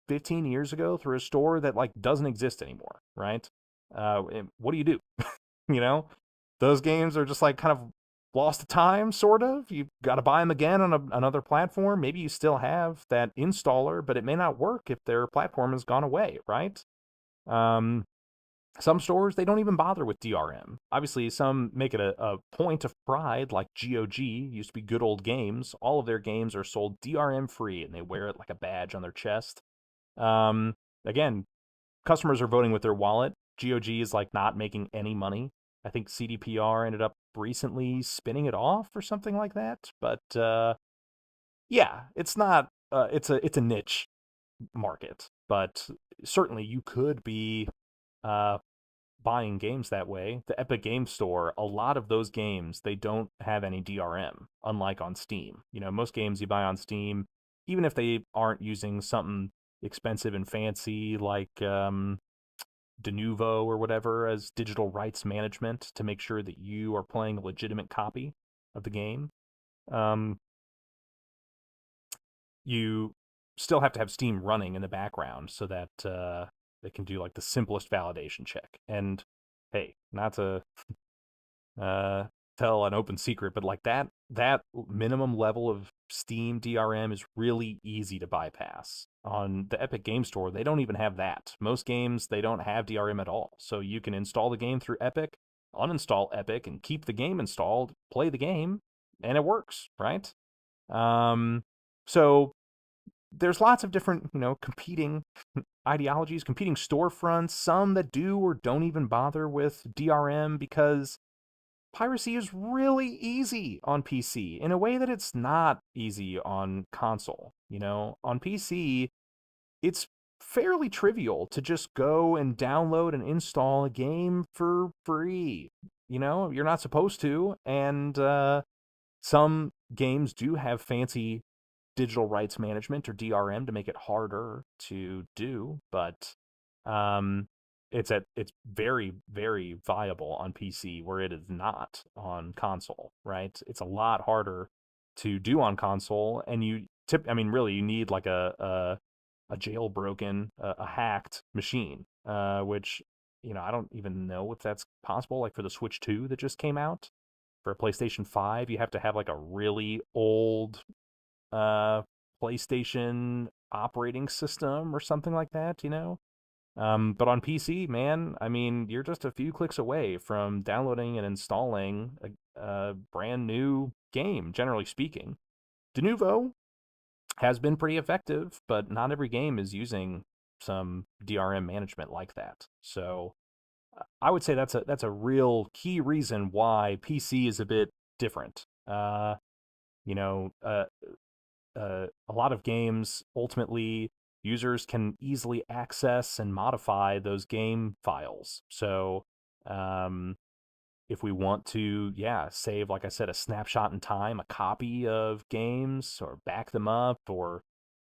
15 years ago through a store that like doesn't exist anymore, right? What do you do? you know, those games are just like kind of lost to time, sort of. You got to buy them again on another platform. Maybe you still have that installer, but it may not work if their platform has gone away, right? Um, some stores, they don't even bother with DRM. Obviously, some make it a point of pride, like GOG, used to be Good Old Games. All of their games are sold DRM free, and they wear it like a badge on their chest. Again, customers are voting with their wallet. GOG is like not making any money. I think CDPR ended up recently spinning it off or something like that. But yeah, it's not. It's a niche market, but certainly you could be uh, buying games that way. The Epic Game Store, a lot of those games, they don't have any DRM, unlike on Steam. Most games you buy on Steam, even if they aren't using something expensive and fancy like Denuvo or whatever as digital rights management to make sure that you are playing a legitimate copy of the game. Um, you still have to have Steam running in the background so that they can do like the simplest validation check. And hey, not to uh, tell an open secret, but like that minimum level of Steam DRM is really easy to bypass. On the Epic Game Store, they don't even have that. Most games they don't have DRM at all. So you can install the game through Epic, uninstall Epic, and keep the game installed, play the game, and it works, right? Um, so there's lots of different, competing ideologies, competing storefronts, some that do or don't even bother with DRM because piracy is really easy on PC in a way that it's not easy on console. On PC, it's fairly trivial to just go and download and install a game for free. You're not supposed to, and some games do have fancy digital rights management or DRM to make it harder to do, but um, it's very very viable on PC where it is not on console, right? It's a lot harder to do on console, and I mean, really, you need like a jailbroken, a hacked machine, which I don't even know if that's possible. Like for the Switch 2 that just came out, for a PlayStation 5, you have to have like a really old uh, PlayStation operating system or something like that. But on PC, man, I mean, you're just a few clicks away from downloading and installing a brand new game, generally speaking. Denuvo has been pretty effective, but not every game is using some DRM management like that. So I would say that's a real key reason why PC is a bit different. You know, uh, a lot of games ultimately users can easily access and modify those game files. So um, if we want to, yeah, save, like I said, a snapshot in time, a copy of games, or back them up, or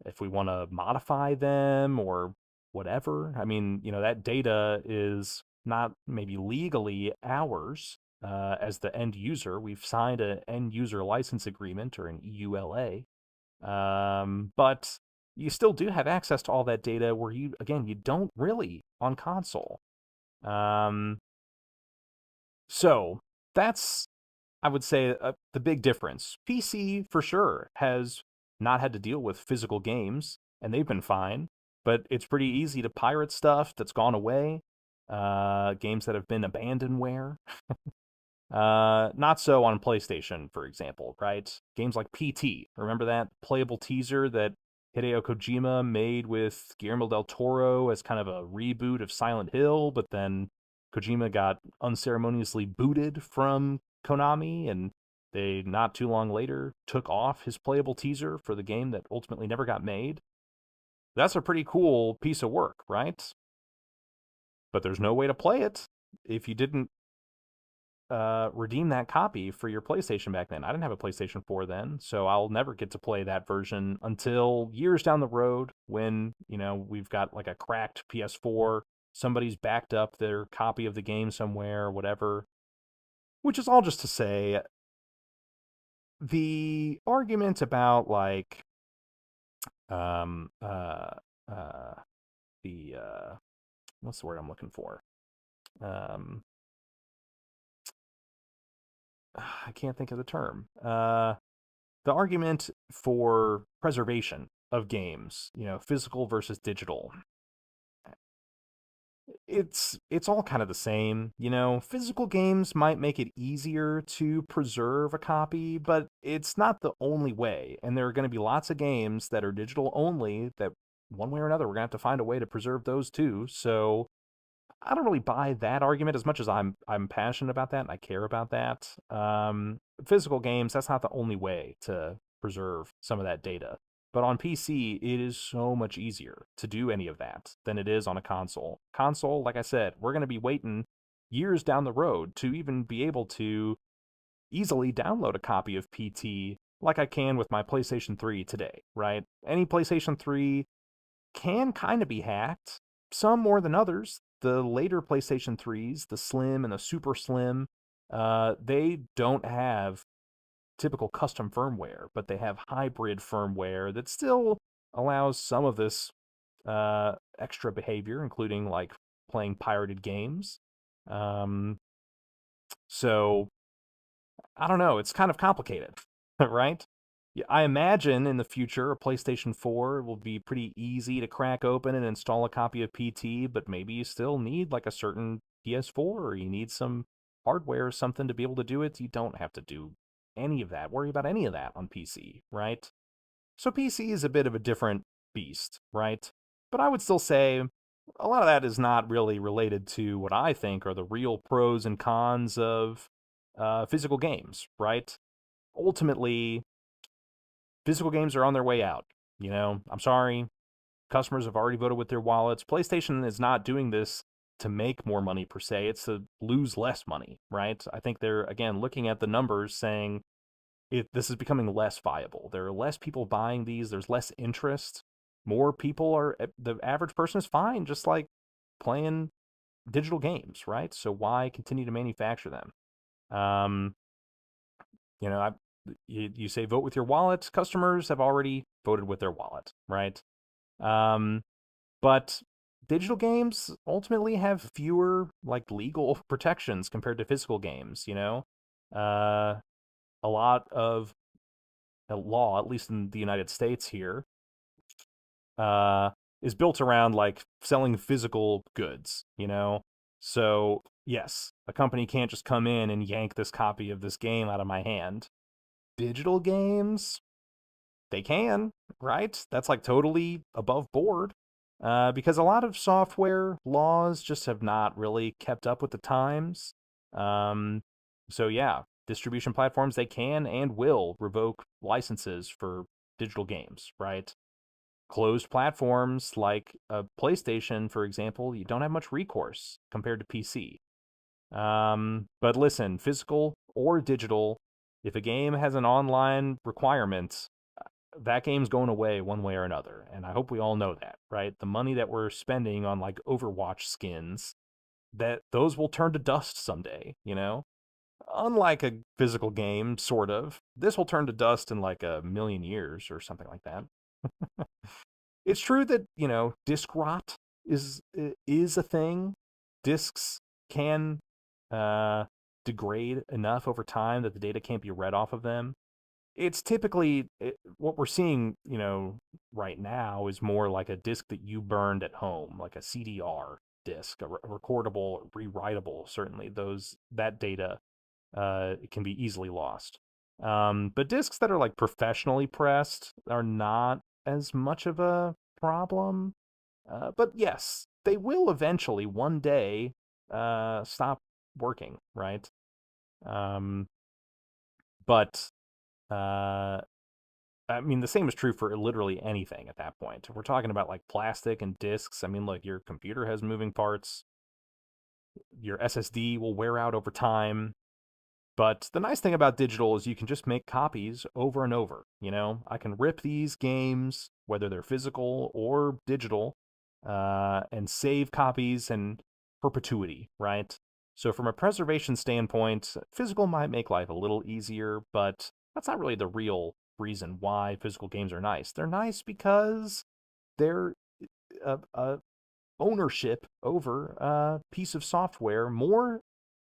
if we want to modify them or whatever, I mean, that data is not maybe legally ours as the end user. We've signed an end user license agreement or an EULA, but you still do have access to all that data where you don't really on console. Um, so that's, I would say, the big difference. PC, for sure, has not had to deal with physical games, and they've been fine, but it's pretty easy to pirate stuff that's gone away, games that have been abandonware. Not so on PlayStation, for example, right? Games like PT, remember that playable teaser that Hideo Kojima made with Guillermo del Toro as kind of a reboot of Silent Hill, but then Kojima got unceremoniously booted from Konami, and they not too long later took off his playable teaser for the game that ultimately never got made. That's a pretty cool piece of work, right? But there's no way to play it if you didn't redeem that copy for your PlayStation back then. I didn't have a PlayStation 4 then, so I'll never get to play that version until years down the road when, we've got like a cracked PS4, somebody's backed up their copy of the game somewhere or whatever. Which is all just to say, the argument about like um uh uh the what's the word I'm looking for? Um I can't think of the term. The argument for preservation of games, physical versus digital, it's all kind of the same. Physical games might make it easier to preserve a copy, but it's not the only way. And there are going to be lots of games that are digital only that one way or another we're going to have to find a way to preserve those too. So I don't really buy that argument as much as I'm passionate about that and I care about that. Physical games, that's not the only way to preserve some of that data. But on PC, it is so much easier to do any of that than it is on a console. Console, like I said, we're going to be waiting years down the road to even be able to easily download a copy of PT like I can with my PlayStation 3 today, right? Any PlayStation 3 can kind of be hacked, some more than others. The later PlayStation 3s, the Slim and the Super Slim, they don't have typical custom firmware, but they have hybrid firmware that still allows some of this extra behavior, including like playing pirated games. Um, so I don't know. It's kind of complicated, right? Yeah, I imagine in the future a PlayStation 4 will be pretty easy to crack open and install a copy of PT, but maybe you still need like a certain PS4 or you need some hardware or something to be able to do it. You don't have to do any of that, worry about any of that on PC, right? So PC is a bit of a different beast, right? But I would still say a lot of that is not really related to what I think are the real pros and cons of physical games, right? Ultimately, physical games are on their way out. You know, I'm sorry, customers have already voted with their wallets. PlayStation is not doing this to make more money per se, it's to lose less money, right? I think they're, again, looking at the numbers saying this is becoming less viable. There are less people buying these, there's less interest. More people are, the average person is fine just like playing digital games, right? So why continue to manufacture them? Um, you know, you say vote with your wallet. Customers have already voted with their wallet, right? Um, but digital games ultimately have fewer like legal protections compared to physical games. You know, a lot of law, at least in the United States here, uh, is built around like selling physical goods. You know, so yes, a company can't just come in and yank this copy of this game out of my hand. Digital games, they can, right? That's like totally above board. Because a lot of software laws just have not really kept up with the times. Um, so yeah, distribution platforms, they can and will revoke licenses for digital games, right? Closed platforms like a PlayStation, for example, you don't have much recourse compared to PC. But listen, physical or digital, if a game has an online requirement, that game's going away one way or another. And I hope we all know that, right? The money that we're spending on like Overwatch skins, that those will turn to dust someday, you know? Unlike a physical game, sort of. This will turn to dust in like a million years or something like that. It's true that, you know, disk rot is a thing. Disks can uh, degrade enough over time that the data can't be read off of them. It's typically what we're seeing, you know, right now is more like a disk that you burned at home, like a CDR disk, a recordable, rewritable. Certainly, those that data can be easily lost. But discs that are like professionally pressed are not as much of a problem. But yes, they will eventually one day stop working, right? Um, but uh, I mean, the same is true for literally anything at that point. If we're talking about like plastic and discs, I mean, look, your computer has moving parts. Your SSD will wear out over time. But the nice thing about digital is you can just make copies over and over. You know, I can rip these games, whether they're physical or digital, and save copies in perpetuity, right? So, from a preservation standpoint, physical might make life a little easier, but that's not really the real reason why physical games are nice. They're nice because they're a ownership over a piece of software more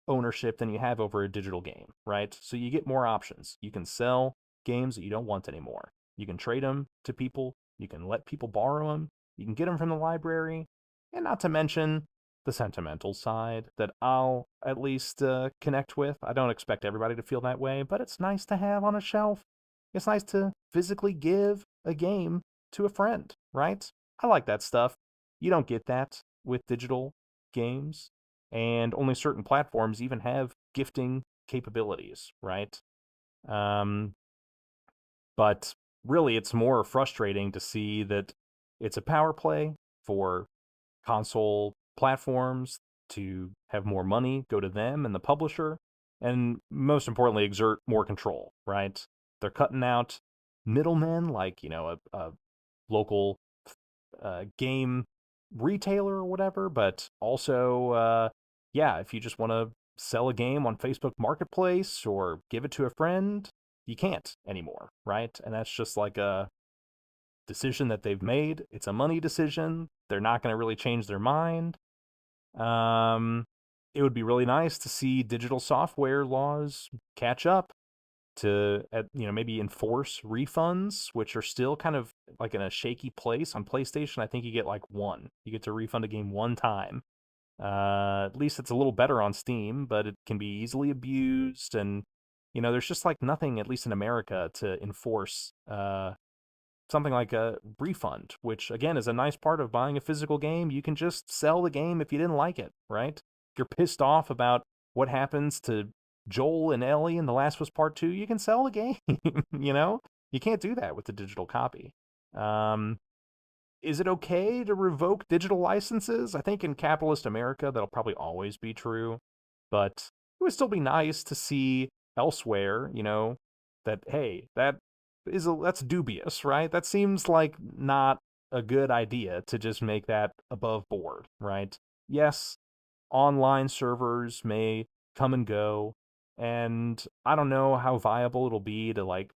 ownership than you have over a digital game, right? So you get more options. You can sell games that you don't want anymore. You can trade them to people. You can let people borrow them. You can get them from the library. And not to mention the sentimental side that I'll at least connect with. I don't expect everybody to feel that way, but it's nice to have on a shelf. It's nice to physically give a game to a friend, right? I like that stuff. You don't get that with digital games, and only certain platforms even have gifting capabilities, right? Um, but really, it's more frustrating to see that it's a power play for console platforms to have more money go to them and the publisher, and most importantly, exert more control, right? They're cutting out middlemen like, a local game retailer or whatever, but also, yeah, if you just want to sell a game on Facebook Marketplace or give it to a friend, you can't anymore, right? And that's just like a decision that they've made. It's a money decision. They're not going to really change their mind. Um, it would be really nice to see digital software laws catch up to, maybe enforce refunds, which are still kind of like in a shaky place. On PlayStation, I think you get like one. You get to refund a game one time. At least it's a little better on Steam, but it can be easily abused. And, there's just like nothing, at least in America, to enforce something like a refund, which again is a nice part of buying a physical game. You can just sell the game if you didn't like it, right? If you're pissed off about what happens to Joel and Ellie in The Last of Us Part 2, you can sell the game, you know? You can't do that with the digital copy. Um, is it okay to revoke digital licenses? I think in capitalist America, that'll probably always be true. But it would still be nice to see elsewhere, that, hey, that's dubious, right? That seems like not a good idea to just make that above board, right? Yes, online servers may come and go, and I don't know how viable it'll be to like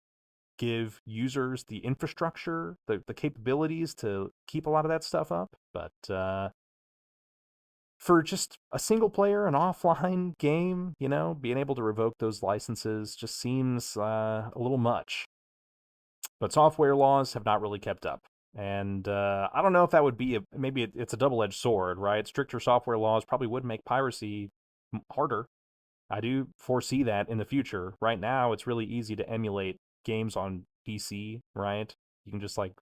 give users the infrastructure, the capabilities to keep a lot of that stuff up. But for just a single player, an offline game, being able to revoke those licenses just seems a little much. But software laws have not really kept up. And I don't know if that would be maybe it's a double-edged sword, right? Stricter software laws probably would make piracy harder. I do foresee that in the future. Right now, it's really easy to emulate games on PC, right? You can just like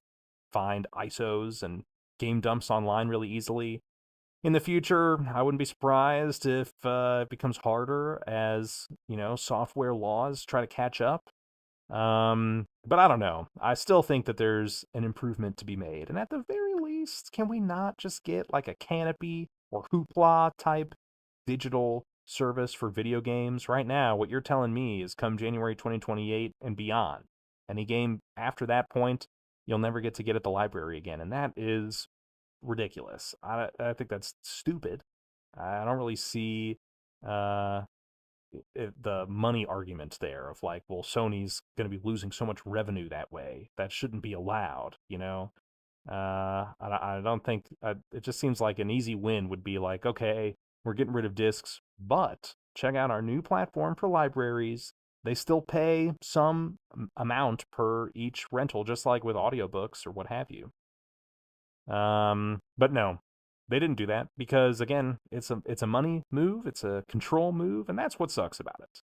find ISOs and game dumps online really easily. In the future, I wouldn't be surprised if it becomes harder as, software laws try to catch up. But I don't know. I still think that there's an improvement to be made. And at the very least, can we not just get like a Canopy or Hoopla type digital service for video games? Right now, what you're telling me is come January 2028 and beyond. Any game after that point, you'll never get to get at the library again. And that is ridiculous. I think that's stupid. I don't really see uh, the money argument there of like, well, Sony's going to be losing so much revenue that way. That shouldn't be allowed, I don't think it just seems like an easy win would be like, okay, we're getting rid of discs, but check out our new platform for libraries. They still pay some amount per each rental, just like with audiobooks or what have you. But no, they didn't do that because again, it's a money move, it's a control move, and that's what sucks about it.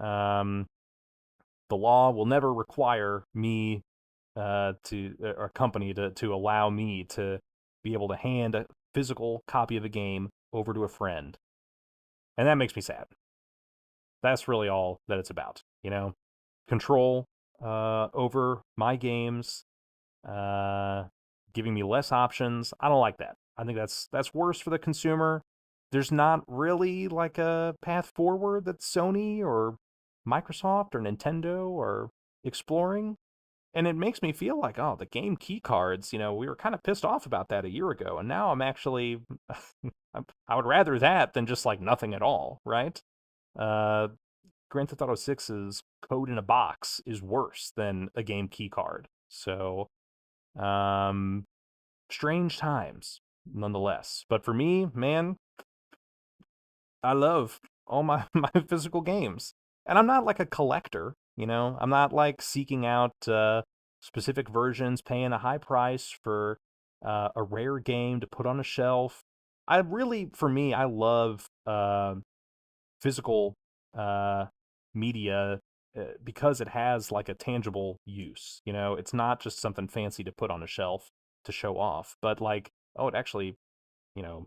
Um, the law will never require me to or a company to allow me to be able to hand a physical copy of a game over to a friend, and that makes me sad. That's really all that it's about. Control over my games, uh, giving me less options. I don't like that. I think that's worse for the consumer. There's not really like a path forward that Sony or Microsoft or Nintendo are exploring. And it makes me feel like, oh, the game key cards, we were kind of pissed off about that a year ago. And now I'm actually, I would rather that than just like nothing at all, right? Uh, Grand Theft Auto 6's code in a box is worse than a game key card. So, um, strange times, nonetheless. But for me, man, I love all my, my physical games. And I'm not like a collector, I'm not like seeking out specific versions, paying a high price for a rare game to put on a shelf. I really, for me, I love physical uh, media because it has like a tangible use. It's not just something fancy to put on a shelf to show off, but like, oh, it actually, you know,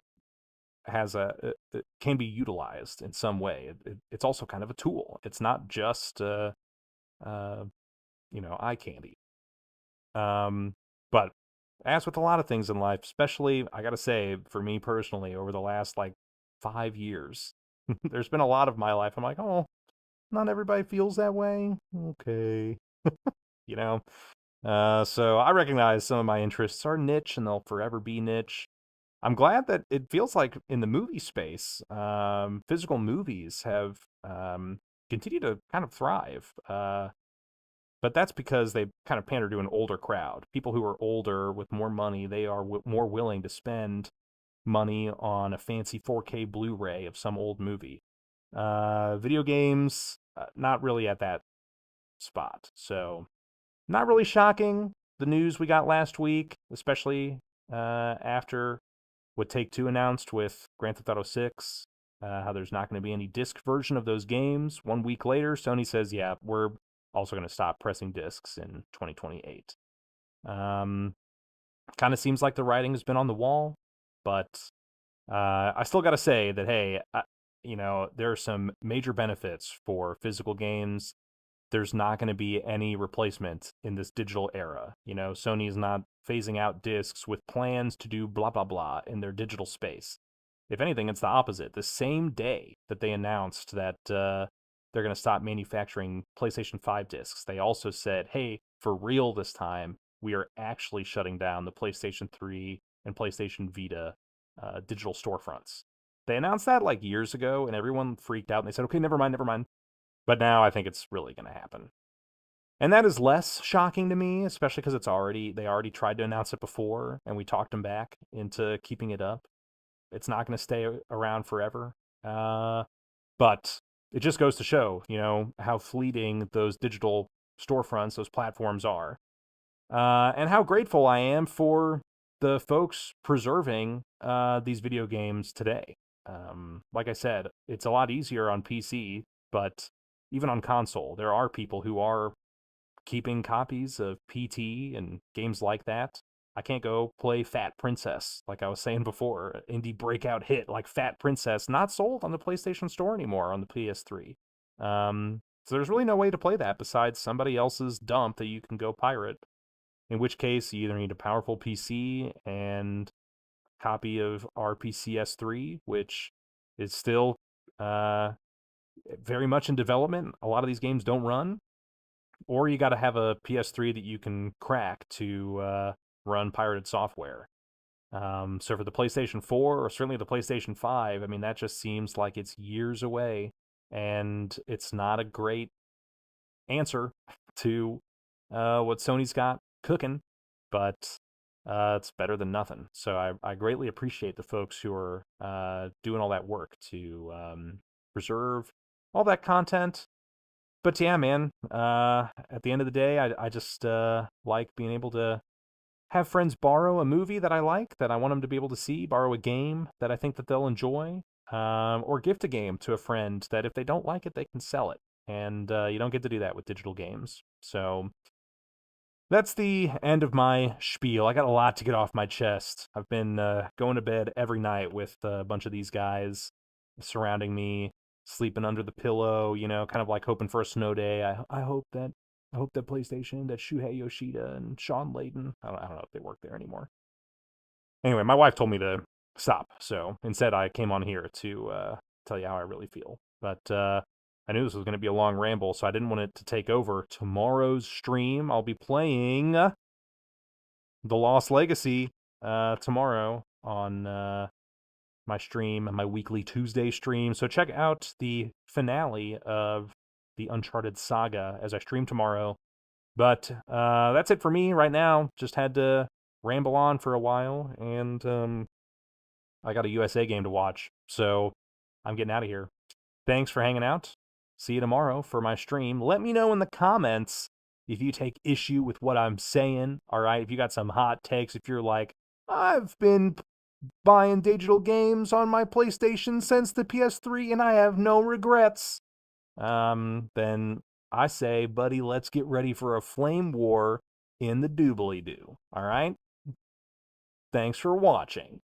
has it can be utilized in some way. It's also kind of a tool. It's not just uh, eye candy. But as with a lot of things in life, especially I gotta say, for me personally, over the last like 5 years, there's been a lot of my life. I'm like, oh, not everybody feels that way. Okay. You know? So I recognize some of my interests are niche and they'll forever be niche. I'm glad that it feels like in the movie space, physical movies have continued to kind of thrive. But that's because they kind of pander to an older crowd. People who are older with more money, they are more willing to spend money on a fancy 4K Blu-ray of some old movie. Video games, not really at that spot. So, not really shocking, the news we got last week, especially after what Take-Two announced with Grand Theft Auto 6, how there's not going to be any disc version of those games. 1 week later, Sony says, yeah, we're also going to stop pressing discs in 2028. Kind of seems like the writing has been on the wall, but I still got to say that, hey, there are some major benefits for physical games. There's not going to be any replacement in this digital era. Sony's not phasing out discs with plans to do blah, blah, blah in their digital space. If anything, it's the opposite. The same day that they announced that they're going to stop manufacturing PlayStation 5 discs, they also said, hey, for real this time, we are actually shutting down the PlayStation 3 and PlayStation Vita digital storefronts. They announced that like years ago, and everyone freaked out, and they said, okay, never mind, never mind. But now I think it's really going to happen. And that is less shocking to me, especially because they already tried to announce it before, and we talked them back into keeping it up. It's not going to stay around forever. But it just goes to show, how fleeting those digital storefronts, those platforms are. And how grateful I am for the folks preserving these video games today. Like I said, it's a lot easier on PC, but even on console, there are people who are keeping copies of PT and games like that. I can't go play Fat Princess, like I was saying before, indie breakout hit like Fat Princess, not sold on the PlayStation Store anymore on the PS3. So there's really no way to play that besides somebody else's dump that you can go pirate. In which case, you either need a powerful PC and copy of RPCS3, which is still very much in development. A lot of these games don't run. Or you got to have a PS3 that you can crack to run pirated software. So for the PlayStation 4 or certainly the PlayStation 5, I mean, that just seems like it's years away. And it's not a great answer to what Sony's got cooking, but it's better than nothing. So I greatly appreciate the folks who are doing all that work to preserve all that content. But yeah, man, at the end of the day, I just like being able to have friends borrow a movie that I like, that I want them to be able to see, borrow a game that I think that they'll enjoy, or gift a game to a friend that if they don't like it, they can sell it. And you don't get to do that with digital games. So that's the end of my spiel. I got a lot to get off my chest. I've been going to bed every night with a bunch of these guys surrounding me, sleeping under the pillow, kind of like hoping for a snow day. I hope that PlayStation, that Shuhei Yoshida and Sean Layden, I don't know if they work there anymore. Anyway, my wife told me to stop, so instead I came on here to tell you how I really feel. But I knew this was going to be a long ramble, so I didn't want it to take over tomorrow's stream. I'll be playing The Lost Legacy tomorrow on my stream, my weekly Tuesday stream. So check out the finale of the Uncharted saga as I stream tomorrow. But that's it for me right now. Just had to ramble on for a while, and I got a USA game to watch, so I'm getting out of here. Thanks for hanging out. See you tomorrow for my stream. Let me know in the comments if you take issue with what I'm saying, all right? If you got some hot takes, if you're like, I've been buying digital games on my PlayStation since the PS3 and I have no regrets, then I say, buddy, let's get ready for a flame war in the doobly-doo, all right? Thanks for watching.